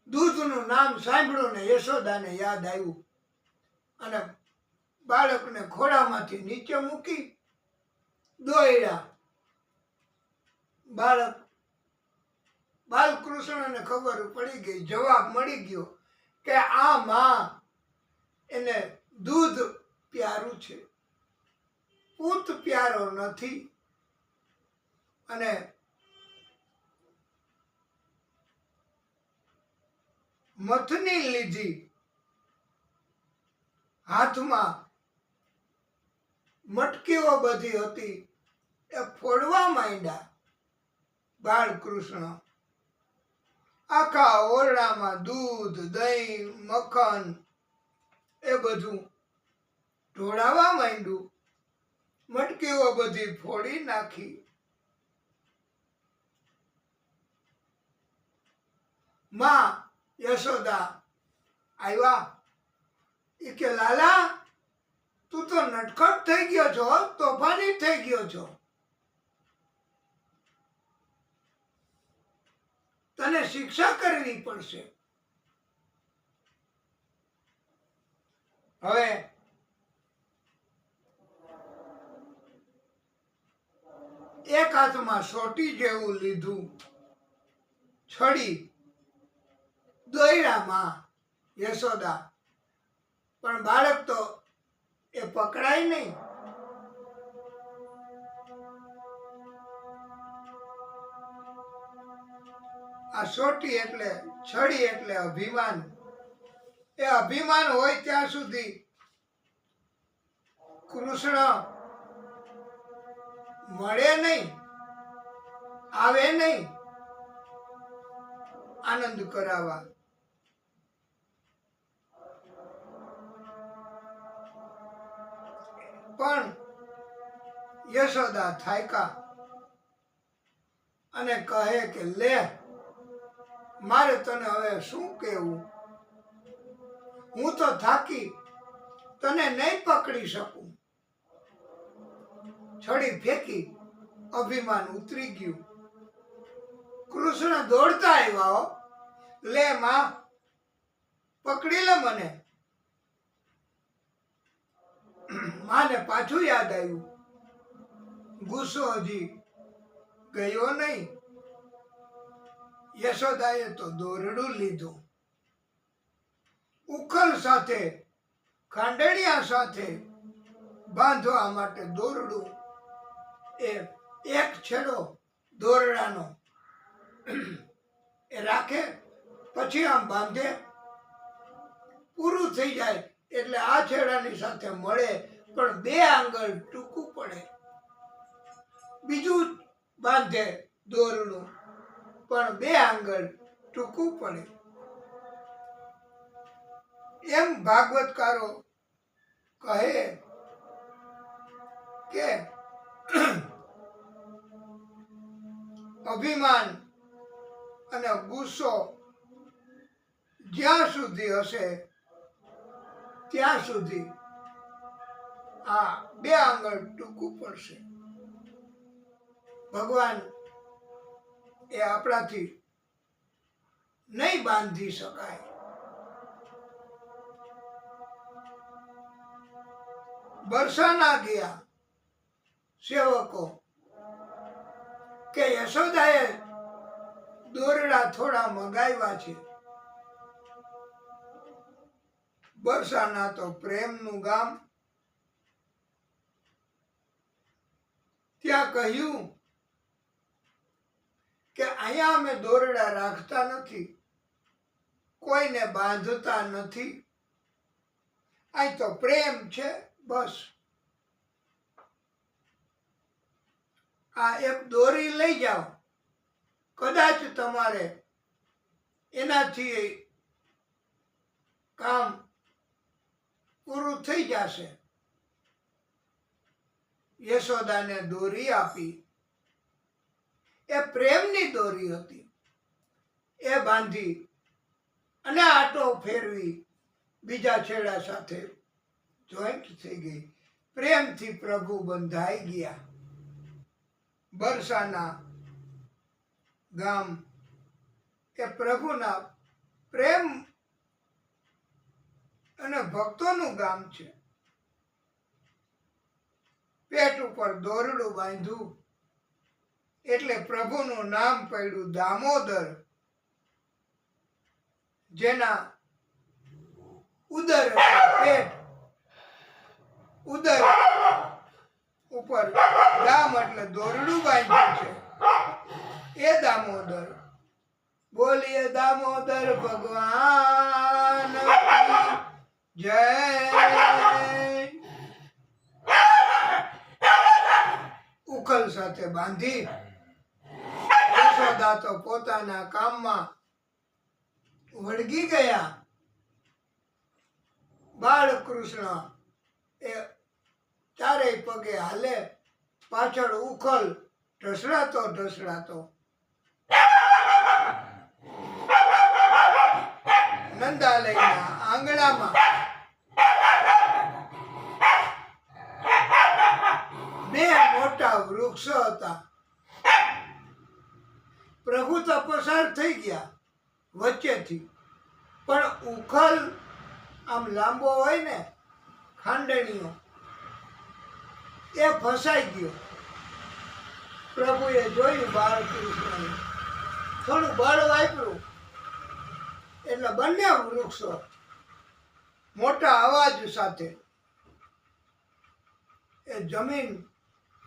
દૂધનું નામ સાંભળ્યું ને યશોદાને યાદ આવ્યું અને બાળકને ખોળામાંથી નીચે મૂકી દોડ્યા. બાલકૃષ્ણને ખબર પડી ગઈ, જવાબ મળી ગયો કે આ માં એને દૂધ પ્યારું છે, પૂત પ્યારો નથી. અને મથની લીધી, હાથમાં મટકીઓ બધી હતી એ ફોડવા માંડ્યા. બાળકૃષ્ણ આખા ઓરડામાં દૂધ, દહીં, મખન એ બધું ઢોળાવા માંડ્યું. મટકીઓ બધી ફોડી નાખી. માં યશોદા આવ્યા. એ કે લાલા, તું તો નટખટ થઈ ગયો છો, તોફાની થઈ ગયો છો. તને શિક્ષા કરવી પડશે. હવે એક હાથમાં સોટી જેવું લીધું, છડી દોયડામાં યશોદા, પણ બાળક તો એ પકડાય નહીં. આ સોટી એટલે, છડી એટલે અભિમાન. એ અભિમાન હોય ત્યાં સુધી કૃષ્ણ મળે નહીં, આવે નહીં આનંદ કરાવવા. પણ યશોદા થાયકા અને કહે કે લે, મારે તને હવે શું કહેવું? હું તો થાકી તને નહીં પકડી શકું. છડી ફેંકી, અભિમાન ઉતરી ગયું. કૃષ્ણ દોડતા આવ્યા. લે માં, પકડી લે મને. માને પાછું યાદ આવ્યું, ગુસ્સો હજી ગયો નહીં. યશોદાએ તો દોરડું લીધું. ઉખલ સાથે, ખાંડણિયા સાથે બાંધવા માટે દોરડું. એક છેડો દોરડાનો એ રાખે, પછી આમ બાંધે. પૂરું થઈ જાય એટલે આ છેડાની સાથે મળે, પણ 2 આંગળ ટૂંકું પડે. બીજું બાંધે દોરડું, પણ 2 આંગળ ટૂંકું પડે. એમ ભાગવતકારો કહે કે અભિમાન અને ગુસ્સો જ્યાં સુધી હશે ત્યાં સુધી આ 2 આંગળ ટૂંકું પડશે. ભગવાન એ આપણાથી નહીં બાંધી શકાય. બરસાના ગયા સેવકો કે યશોદાએ દોરડા થોડા મગાવ્યા છે. બરસાના તો પ્રેમનું ગામ. ત્યાં કહ્યું કે અહીંયા અમે દોરડા રાખતા નથી, કોઈને બાંધતા નથી. અહીં તો પ્રેમ છે બસ. આ એક દોરી લઈ જાઓ, કદાચ તમારે એનાથી કામ પૂરું થઈ જશે. યશોદાને દોરી આપી. એ પ્રેમની દોરી હતી. એ બાંધી અને આટો ફેરવી બીજા છેડા સાથે જોઈન્ટ થઈ ગઈ. પ્રેમથી પ્રભુ બંધાઈ ગયા. બરસાના ગામ એ પ્રભુના પ્રેમ અને ભક્તોનું ગામ છે. પેટ ઉપર દોરડું બાંધ્યું એટલે પ્રભુનું નામ પડ્યું દામોદર. જેના ઉદર પેટ, ઉદર ઉપર દામ એટલે દોરડું બાંધ્યું છે, એ દામોદર. બોલીએ દામોદર ભગવાન કી જય. ઉખલ સાથે બાંધી યશોદા તો પોતાના કામમાં વળગી ગયા. બાળકૃષ્ણ એ ચારેય પગે હાલે, પાછળ ઉખલ ઢસડાતો નંદાલયના આંગણામાં બે મોટા વૃક્ષો હતા. પ્રભુ તો પસાર થઈ ગયા વચ્ચેથી, પણ ઉખલ આમ લાંબો હોય ને ખાંડણીઓ, એ ફસાઈ ગયો. પ્રભુએ જોયું બાળકૃષ્ણને, થોડું બળ વાપર્યું એટલે બંને વૃક્ષો મોટા અવાજ સાથે એ જમીન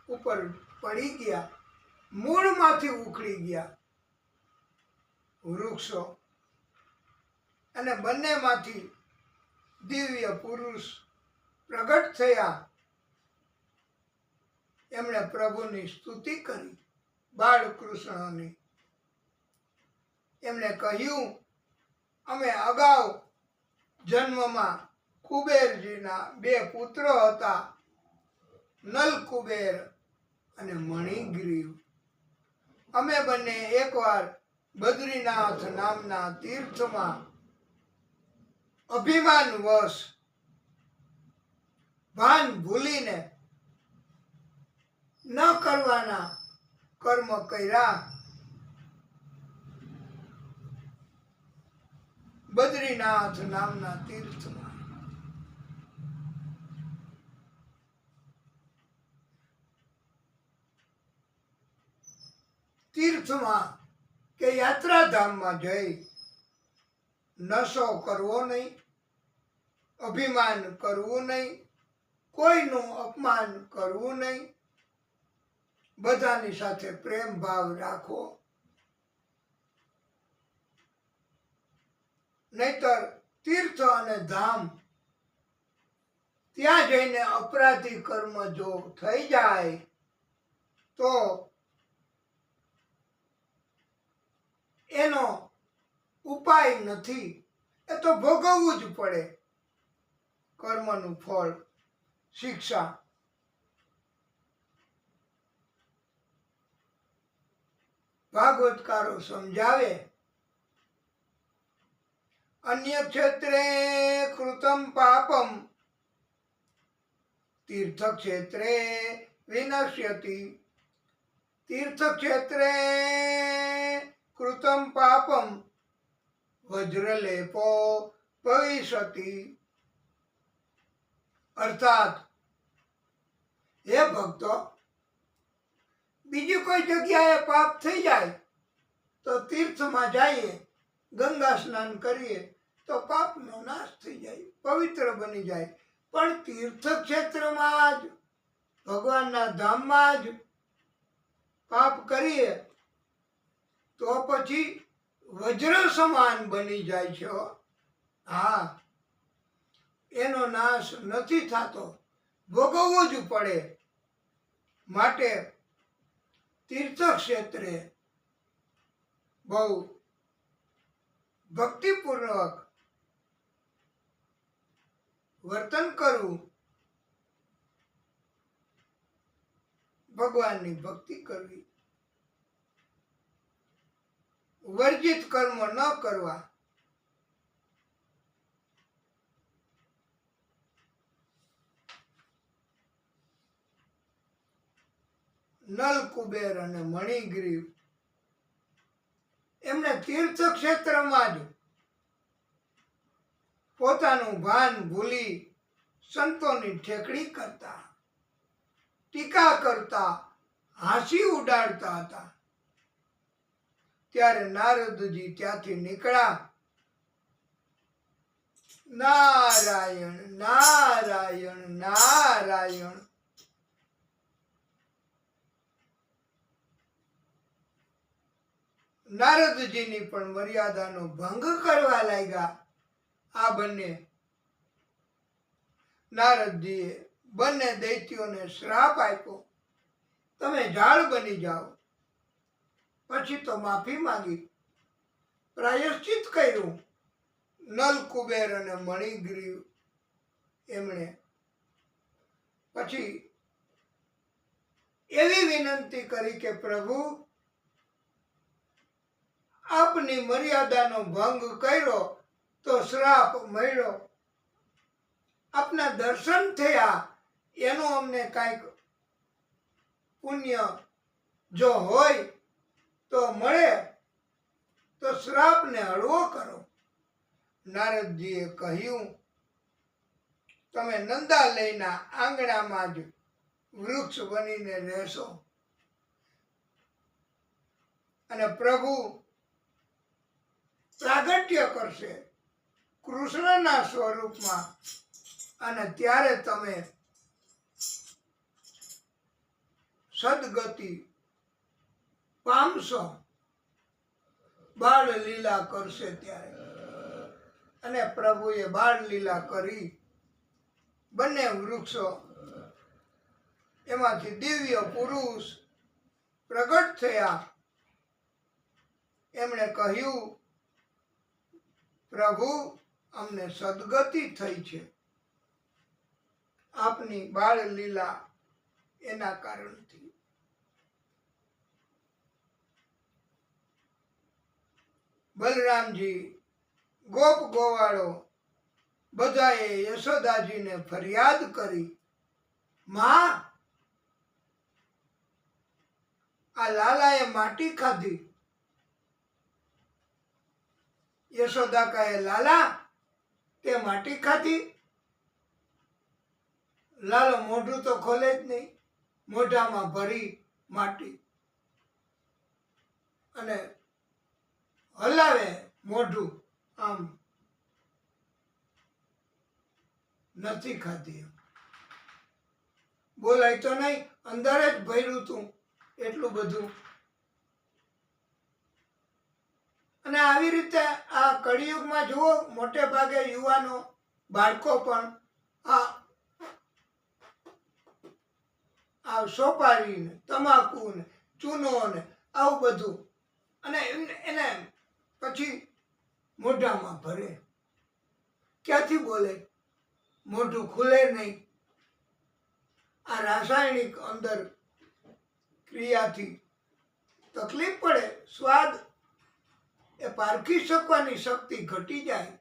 ઉપર પડી ગયા, મૂળમાંથી ઉખડી ગયા વૃક્ષો, અને બંનેમાંથી દિવ્ય પુરુષ પ્રગટ થયા. એમણે પ્રભુની સ્તુતિ કરી બાળકૃષ્ણની. એમણે કહ્યું, અમે અગાઉ જન્મમાં કુબેરજીના બે પુત્રો હતા, નલકુબેર અને મણિગ્રીવ. અમે બંને એકવાર બદ્રીનાથ નામના તીર્થમાં અભિમાનવશ ભાન ભૂલીને ન કરવાના કર્મ કર્યા. બદ્રીનાથ નામના તીર્થમાં કે યાત્રાધામમાં જઈ નશો કરવો નહીં, અભિમાન કરવું નહીં, કોઈનું અપમાન કરવું નહીં, બધાની સાથે પ્રેમ ભાવ રાખવો. નહીતર તીર્થ અને ધામ ત્યાં જઈને અપરાધી કર્મ જો થઈ જાય તો એનો ઉપાય નથી, એ તો ભોગવવું જ પડે કર્મનું ફળ, શિક્ષા. ભાગવતકારો સમજાવે, અન્ય ક્ષેત્રે કૃતમ પાપમ તીર્થક્ષેત્રે વિનશ્યતિ. તીર્થક્ષેત્રે કૃતમ પાપમ વજ્રલેપો ભવિષ્યતિ. અર્થાત, હે ભક્તો, બીજી કોઈ જગ્યાએ પાપ થઈ જાય તો તીર્થમાં જઈએ, ગંગા સ્નાન કરીએ તો પાપનો નાશ થઈ જાય, પવિત્ર બની જાય. પણ તીર્થક્ષેત્રમાં જ, ભગવાનના ધામમાં જ પાપ કરીએ તો પછી વજ્ર સમાન બની જાય છે. હા, એનો નાશ નથી થતો, ભોગવવો જ પડે. માટે તીર્થક્ષેત્રે બહુ ભક્તિપૂર્વક વર્તન કરવું, ભગવાનની ભક્તિ કરવી, વર્જિત કર્મ ન કરવા. નલકુબેર અને મણિગ્રીવ એમને તીર્થક્ષેત્રમાં જ પોતાનું ભાન ભૂલી સંતોની ઠેકડી કરતા, ટીકા કરતા, હાંસી ઉડાડતા હતા. ત્યારે નારદજી ત્યાંથી નીકળ્યા. નારાયણ નારાયણ નારાયણ. નારદજીની પણ મર્યાદાનો ભંગ કરવા લાગ્યા આ બંને. નારદજીએ બંને દૈત્યોને શ્રાપ આપ્યો, તમે ઝાડ બની જાઓ. પછી તો માફી માંગી, પ્રાયશ્ચિત કર્યું. નલ, કુબેર અને મણિગ્રીવ એમણે પછી એવી વિનંતી કરી કે પ્રભુ, આપની મર્યાદાનો ભંગ કર્યો તો શ્રાપ મળ્યો, આપના દર્શન થયા એનું અમને કાંઈક પુણ્ય જો હોય તો મળે, તો શ્રાપને હળવો કરો. નારદજીએ કહ્યું, તમે નંદાલયના આંગણામાં જ વૃક્ષ બનીને રહેશો અને પ્રભુ પ્રાગટ્ય કરશે કૃષ્ણના સ્વરૂપમાં, અને ત્યારે તમે સદગતિ પામશો. બાળ લીલા કરશે ત્યારે. અને પ્રભુએ બાળ લીલા કરી. બંને વૃક્ષો એમાંથી દિવ્ય પુરુષ પ્રગટ થયા. એમણે કહ્યું, પ્રભુ, અમને સદગતિ થઈ છે આપની બાળ લીલા એના કારણથી. બલરામજી, ગોપ ગોવાળો બધાએ યશોદાજીને ફરિયાદ કરી, માં, આ લાલાએ માટી ખાધી. યશોદા કહે, લાલા તે માટી ખાધી? લાલો મોઢું તો ખોલે જ નહીં, મોઢામાં ભરી માટી અને હલાવે મોઢું, આમ નથી ખાધી. બોલાય તો નહીં, અંદર જ ભર્યું તું એટલું બધું. અને આવી રીતે આ કળિયુગમાં જુઓ, મોટે ભાગે યુવાનો, બાળકો પણ આ સોપારી ને તમાકુ ને ચૂનો ને આવું બધું, અને એને પછી મોઢામાં ભરે. ક્યાંથી બોલે? મોઢું ખુલે નહીં. આ રાસાયણિક અંદર ક્રિયાથી તકલીફ પડે, સ્વાદ એ પારખી શકવાની શક્તિ ઘટી જાય.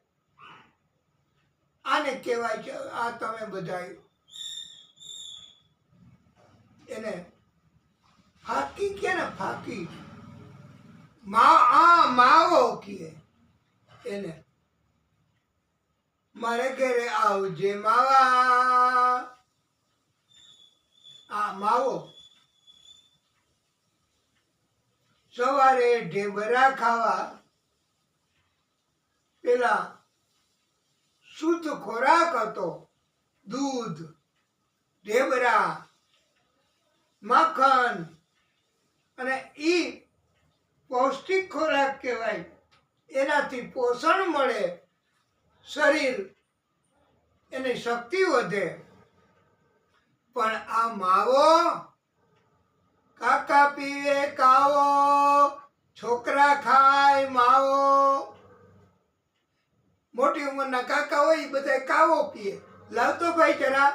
આને કહેવાય છે, આ તમે બધા એને ફાકી કે ને, ફાકી માવો કહે એને. મારે ઘરે આવજે માવા, આ માવો. સવારે ઢેબરા ખાવા, પેલા શુદ્ધ ખોરાક હતો, દૂધ, ઢેબરા, માખણ, અને ઈ પૌષ્ટિક ખોરાક કહેવાય. એનાથી પોષણ મળે, શરીર એની શક્તિ વધે. પણ આ માવો, કાકા પીવે કાવો, છોકરા ખાય માવો. મોટી ઉંમરના કાકા હોય એ બધા કાવો પીએ. લાવતો ભાઈ જરા,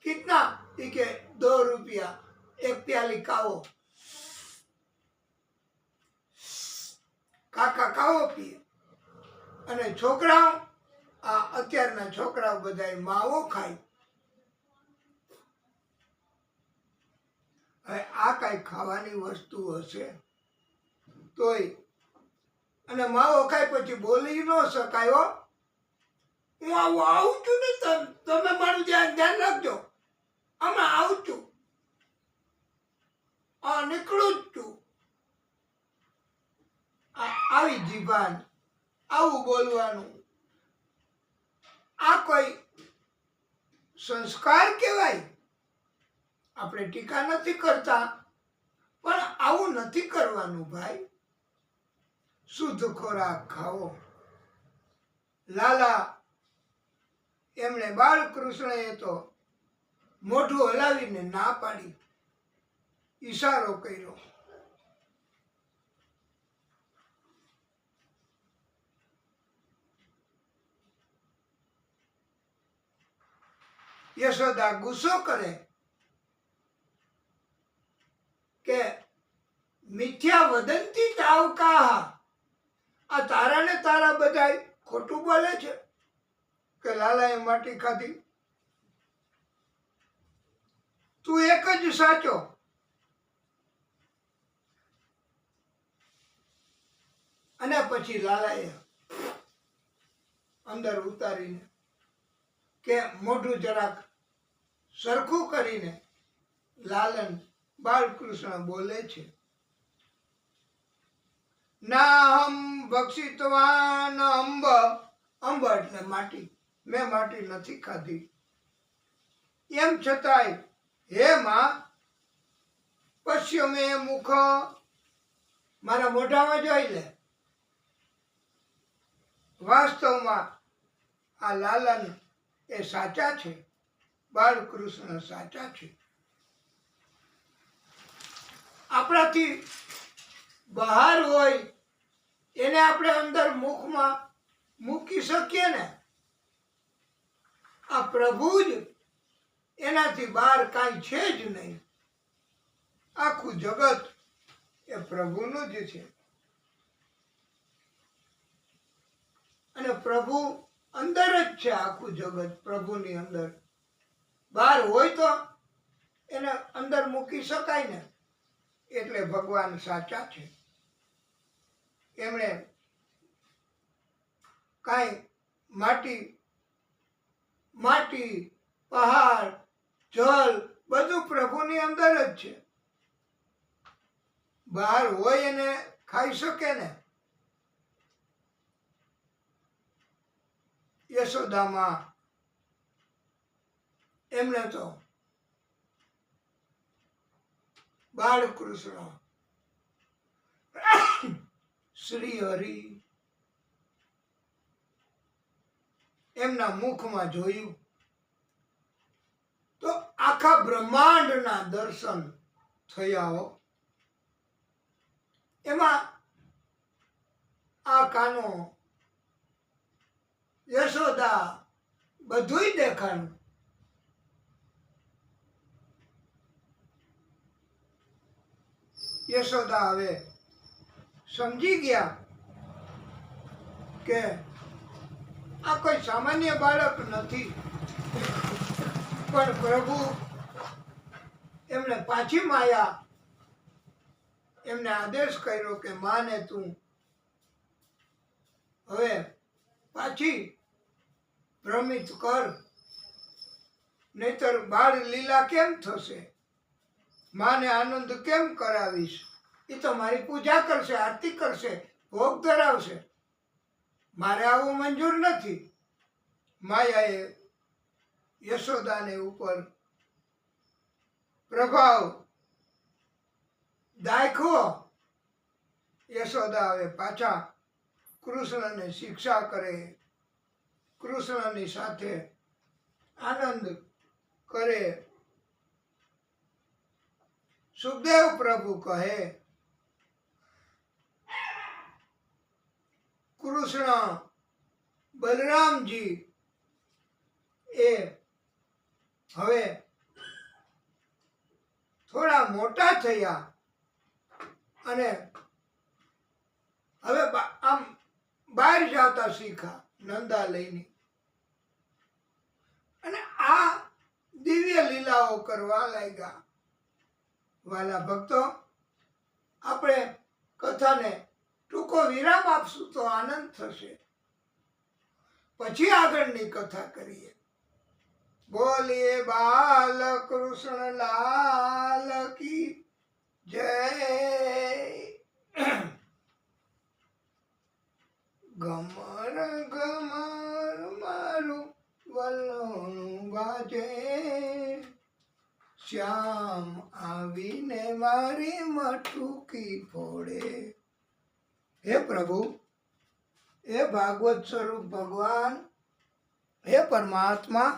કિતના? એ કે 2 રૂપિયા એક પ્યાલી કાવો. કાકા કાવો પીએ. અને છોકરાઓ, આ અત્યારના છોકરાઓ બધા માવો ખાય. હવે આ કઈ ખાવાની વસ્તુ હશે તોય? અને માવો ખાય પછી બોલી ન શકાય. હું આવું છું ને, તમે મારું ધ્યાન રાખજો, હમણાં આવું છું, નીકળું જ છું. આવી જીભાન, આવું બોલવાનું, આ કોઈ સંસ્કાર કહેવાય? આપણે ટીકા નથી કરતા, પણ આવું નથી કરવાનું ભાઈ. શુદ્ધ ખોરાક ખાવો. લાલા એમણે બાળકૃષ્ણએ તો મોઢું હલાવીને ના પાડી, ઈશારો કર્યો. યશોદા ગુસ્સો કરે કે મિથ્યા વદંતી તાવકા, આ તારા ને તારા બધા ખોટું બોલે છે કે લાલાએ માટી ખાધી, તું એક જ સાચો. અને પછી લાલાએ અંદર ઉતારીને કે મોઢું જરાક સરખું કરીને લાલન બાળકૃષ્ણ બોલે છે, ના હમ ભક્ષિતવાન અંબ, અંબ એટલે માટી, મેં માટી નથી ખાધી. એમ છતાંય હે માં પશ્ય મેં મુખ, મારા મોઢામાં જોઈ લે. વાસ્તવમાં આ લાલન એ સાચા છે, બાળકૃષ્ણ સાચા છે. આપણાથી બહાર હોય એને આપણે અંદર મુખમાં મૂકી શકીએ ને, આ પ્રભુ જ એનાથી બહાર કાંઈ છે જ નહીં. આખું જગત એ પ્રભુનું જ છે અને પ્રભુ અંદર જ છે. આખું જગત પ્રભુની અંદર. બહાર હોય તો એને અંદર મૂકી શકાય ને, એટલે ભગવાન સાચા છે. એમણે કાંઈ માટી પહાડ જલ બધું પ્રભુની અંદર જ છે. બહાર હોય એને ખાઈ શકે ને. યશોદામાં એમણે તો બાળકૃષ્ણ શ્રી હરિ એમના મુખમાં જોયું તો આખા બ્રહ્માંડના દર્શન થયા હો. એમાં આ કાનો યશોદા બધુંય દેખાણું. યશોદા હવે સમજી ગયા કે આ કોઈ સામાન્ય બાળક નથી, પણ પ્રભુ એમણે પાછી માયા એમને આદેશ કર્યો કે માને તું હવે પાછી ભ્રમિત કર, નહીતર બાળ લીલા કેમ થશે, માને આનંદ કેમ કરાવીશ. એ તો મારી પૂજા કરશે, આરતી કરશે, ભોગ ધરાવશે, મારે આવું મંજૂર નથી. માયાએ યશોદાને ઉપર પ્રભાવ દાખવો. યશોદા હવે પાછા કૃષ્ણને શિક્ષા કરે, કૃષ્ણની સાથે આનંદ કરે. સુખદેવ પ્રભુ કહે, કૃષ્ણ બલરામજી એ હવે થોડા મોટા થયા અને હવે આમ બહાર જતા શીખા નંદા લઈને, અને આ દિવ્ય લીલાઓ કરવા લાગ્યા. વાલા ભક્તો, આપણે કથાને ટૂંકો વિરામ આપશું તો આનંદ થશે. પછી આગળની કથા કરીએ. બોલીએ બાલકૃષ્ણ લાલ કી જય. ગમર ગમર મારું વલણું વાજે, શ્યામ આવીને મારી મટુકી ફોડે. હે પ્રભુ, હે ભાગવત સ્વરૂપ ભગવાન, હે પરમાત્મા,